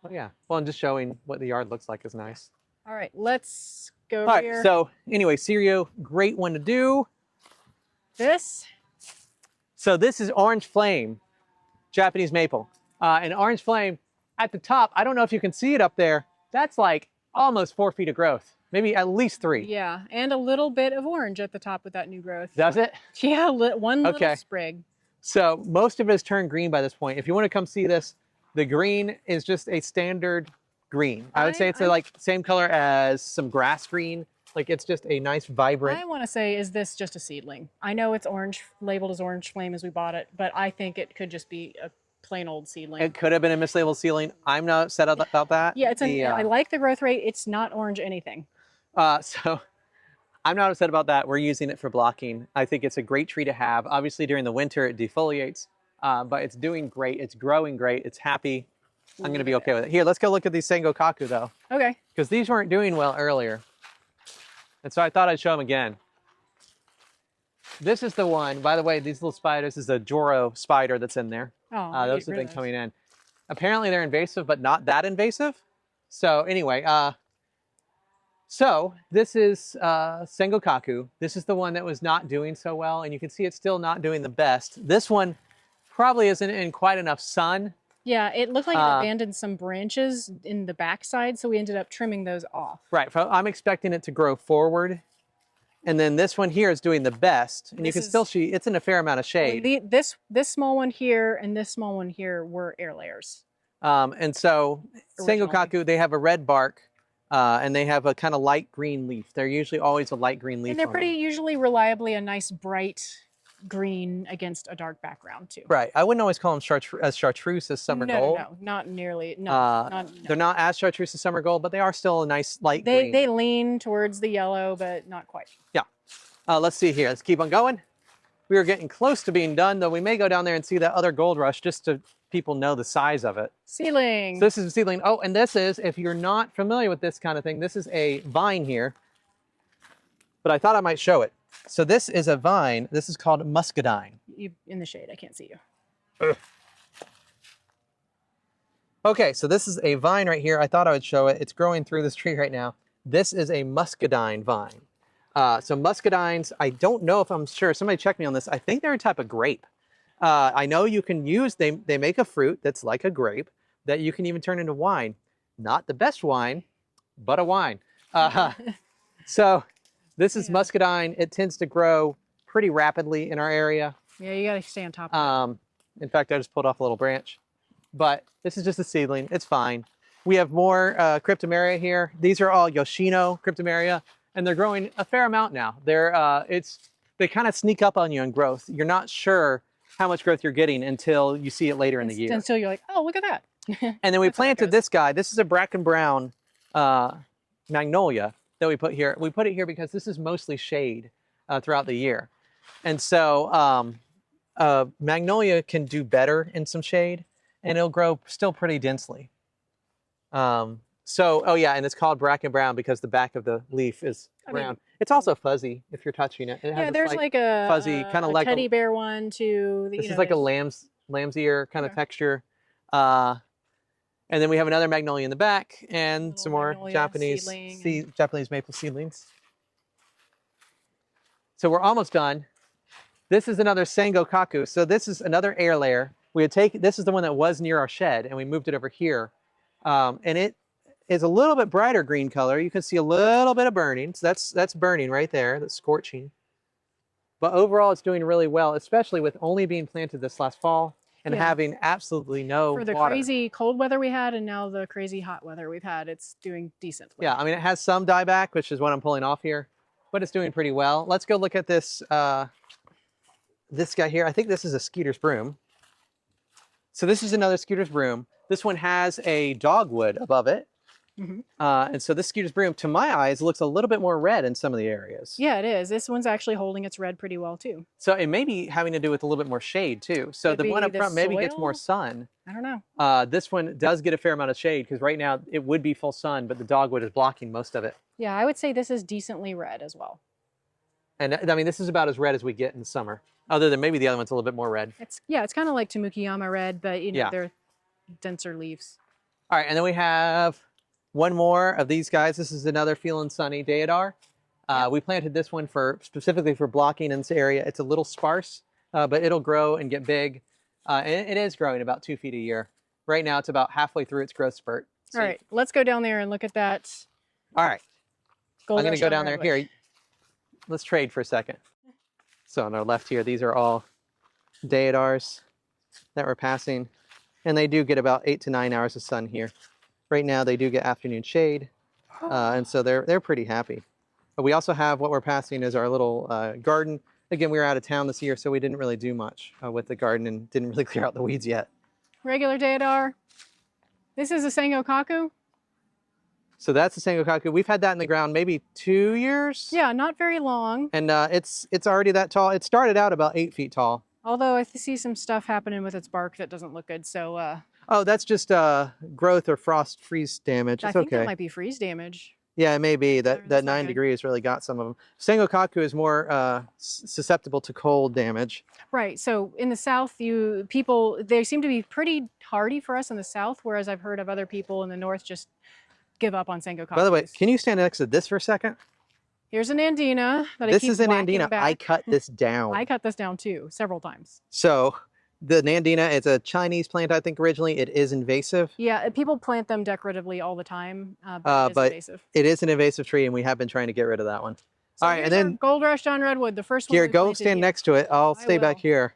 Oh yeah, well, I'm just showing what the yard looks like is nice. All right, let's go over here. So anyway, Siriu, great one to do. So this is Orange Flame, Japanese maple. And Orange Flame at the top, I don't know if you can see it up there, that's like almost 4 feet of growth. Maybe at least 3. Yeah, and a little bit of orange at the top with that new growth. Does it? Yeah, one little sprig. So most of it has turned green by this point. If you want to come see this, the green is just a standard green. I would say it's like same color as some grass green. Like it's just a nice vibrant. I want to say, is this just a seedling? I know it's orange, labeled as Orange Flame as we bought it, but I think it could just be a plain old seedling. It could have been a mislabeled seedling. I'm not upset about that. Yeah, I like the growth rate. It's not orange anything. So I'm not upset about that. We're using it for blocking. I think it's a great tree to have. Obviously during the winter it defoliates, but it's doing great. It's growing great. It's happy. I'm going to be okay with it. Here, let's go look at these Sengokaku though. Okay. Because these weren't doing well earlier. And so I thought I'd show them again. This is the one, by the way, these little spiders, this is a Joro spider that's in there. Oh, those have been coming in. Apparently they're invasive, but not that invasive. So anyway, so this is Sengokaku. This is the one that was not doing so well, and you can see it's still not doing the best. This one probably isn't in quite enough sun. Yeah, it looked like it abandoned some branches in the backside, so we ended up trimming those off. Right, I'm expecting it to grow forward. And then this one here is doing the best, and you can still see it's in a fair amount of shade. This small one here and this small one here were air layers. And so Sengokaku, they have a red bark, and they have a kind of light green leaf. They're usually always a light green leaf. And they're usually reliably a nice bright green against a dark background too. Right. I wouldn't always call them chartreuse as summer gold. No, not nearly. No, They're not as chartreuse as summer gold, but they are still a nice light green. They lean towards the yellow, but not quite. Yeah. Let's see here. Let's keep on going. We are getting close to being done, though. We may go down there and see that other gold rush just so people know the size of it. Seedling. So this is a seedling. Oh, and this is, if you're not familiar with this kind of thing, this is a vine here. But I thought I might show it. So this is a vine. This is called muscadine. You in the shade. I can't see you. Ugh. Okay, so this is a vine right here. I thought I would show it. It's growing through this tree right now. This is a muscadine vine. So muscadines, I don't know if I'm sure. Somebody check me on this. I think they're a type of grape. I know you can use, they make a fruit that's like a grape that you can even turn into wine. Not the best wine, but a wine. So this is muscadine. It tends to grow pretty rapidly in our area. Yeah, you got to stay on top of it. In fact, I just pulled off a little branch. But this is just a seedling. It's fine. We have more cryptomeria here. These are all Yoshino cryptomeria, and they're growing a fair amount now. They kind of sneak up on you in growth. You're not sure how much growth you're getting until you see it later in the year. Until you're like, oh, look at that. And then we planted this guy. This is a bracken brown magnolia that we put here. We put it here because this is mostly shade throughout the year. And so magnolia can do better in some shade, and it'll grow still pretty densely. Oh yeah, and it's called bracken brown because the back of the leaf is brown. It's also fuzzy if you're touching it. It has there's like a fuzzy kind of like teddy bear one too. This is like a lamb's ear kind of texture. And And then we have another magnolia in the back and Little some more magnolia Japanese seedling Japanese maple seedlings. So we're almost done. This is another Sango Kaku. So this is another air layer. This is the one that was near our shed, and we moved it over here. And it is a little bit brighter green color. You can see a little bit of burning. So that's burning right there. That's scorching. But overall, it's doing really well, especially with only being planted this last fall and having absolutely no for the water. crazy cold weather we had and now the crazy hot weather we've had. It's doing decently. Yeah, I mean, it has some dieback, which is what I'm pulling off here, but it's doing pretty well. Let's go look at this, this guy here. I think this is a Skeeter's broom. So this is another Skeeter's broom. This one has a dogwood above it. And so this Skeeter's broom, to my eyes, looks a little bit more red in some of the areas. Yeah, it is. This one's actually holding its red pretty well too. So it may be having to do with a little bit more shade too. So the one up front maybe gets more sun. I don't know. This one does get a fair amount of shade because right now it would be full sun, but the dogwood is blocking most of it. Yeah, I would say this is decently red as well. And I mean, this is about as red as we get in the summer, other than maybe the other one's a little bit more red. It's kind of like Tamukiyama red, but you know, they're denser leaves. All right, and then we have one more of these guys. This is another Feelin' Sunny Deodar. We planted this one specifically for blocking in this area. It's a little sparse, but it'll grow and get big. And it is growing about 2 feet a year. Right now, it's about halfway through its growth spurt. So all right, let's go down there and look at that. All right, I'm going to go down there. Here, let's trade for a second. So on our left here, these are all Deodars that we're passing. And they do get about 8 to 9 hours of sun here. Right now, they do get afternoon shade, and so they're pretty happy. But we also have what we're passing is our little garden. Again, we were out of town this year, so we didn't really do much with the garden and didn't really clear out the weeds yet. Regular Deodar. This is a Sango Kaku. So that's the Sango Kaku. We've had that in the ground maybe 2 years. Yeah, not very long. And it's already that tall. It started out about 8 feet tall. Although I see some stuff happening with its bark that doesn't look good, so... Oh, that's just growth or freeze damage. It's I think okay. that might be freeze damage. Yeah, it may be. That 9 degrees really got some of them. Sango Kaku is more susceptible to cold damage. Right. So in the south, they seem to be pretty hardy for us in the south, whereas I've heard of other people in the north just give up on Sango Kakus. By the way, can you stand next to this for a second? Here's an Andina that I keep This is an Andina. back. I cut this down. I cut this down too, several times. So the Nandina is a Chinese plant, I think, originally. It is invasive. Yeah, people plant them decoratively all the time, but it is invasive. It is an invasive tree, and we have been trying to get rid of that one. So all right, and then Gold Rush John Redwood, the first one. Here, go stand next to it. I'll stay back here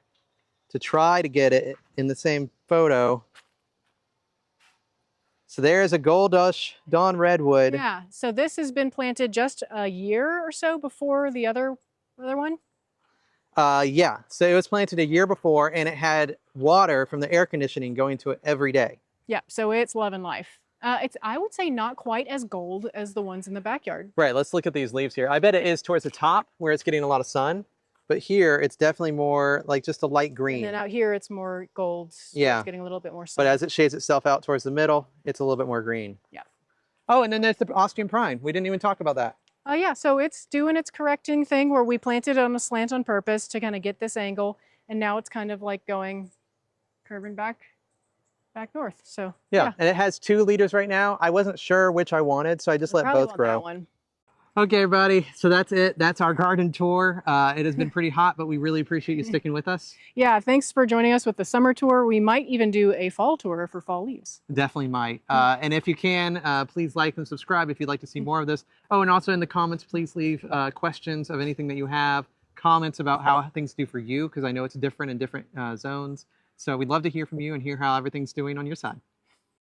to try to get it in the same photo. So there's a Gold Rush Dawn Redwood. Yeah, so this has been planted just a year or so before the other one. Yeah, so it was planted a year before, and it had water from the air conditioning going to it every day. Yeah, so it's loving life. It's, I would say, not quite as gold as the ones in the backyard. Right, let's look at these leaves here. I bet it is towards the top where it's getting a lot of sun, but here it's definitely more like just a light green. And then out here it's more gold. So yeah. It's getting a little bit more sun. But as it shades itself out towards the middle, it's a little bit more green. Yeah. Oh, and then there's the Austrian pine. We didn't even talk about that. Yeah, so it's doing its correcting thing where we planted it on a slant on purpose to kind of get this angle, and now it's kind of like curving back north. So yeah, and it has 2 leaders right now. I wasn't sure which I wanted, so I just let both grow. That one. Okay, everybody, so that's it. That's our garden tour. It has been pretty hot, but we really appreciate you sticking with us. Yeah, thanks for joining us with the summer tour. We might even do a fall tour for fall leaves. Definitely might. And if you can, please like and subscribe if you'd like to see more of this. Oh, and also in the comments, please leave questions of anything that you have, comments about how things do for you, because I know it's different in different zones. So we'd love to hear from you and hear how everything's doing on your side.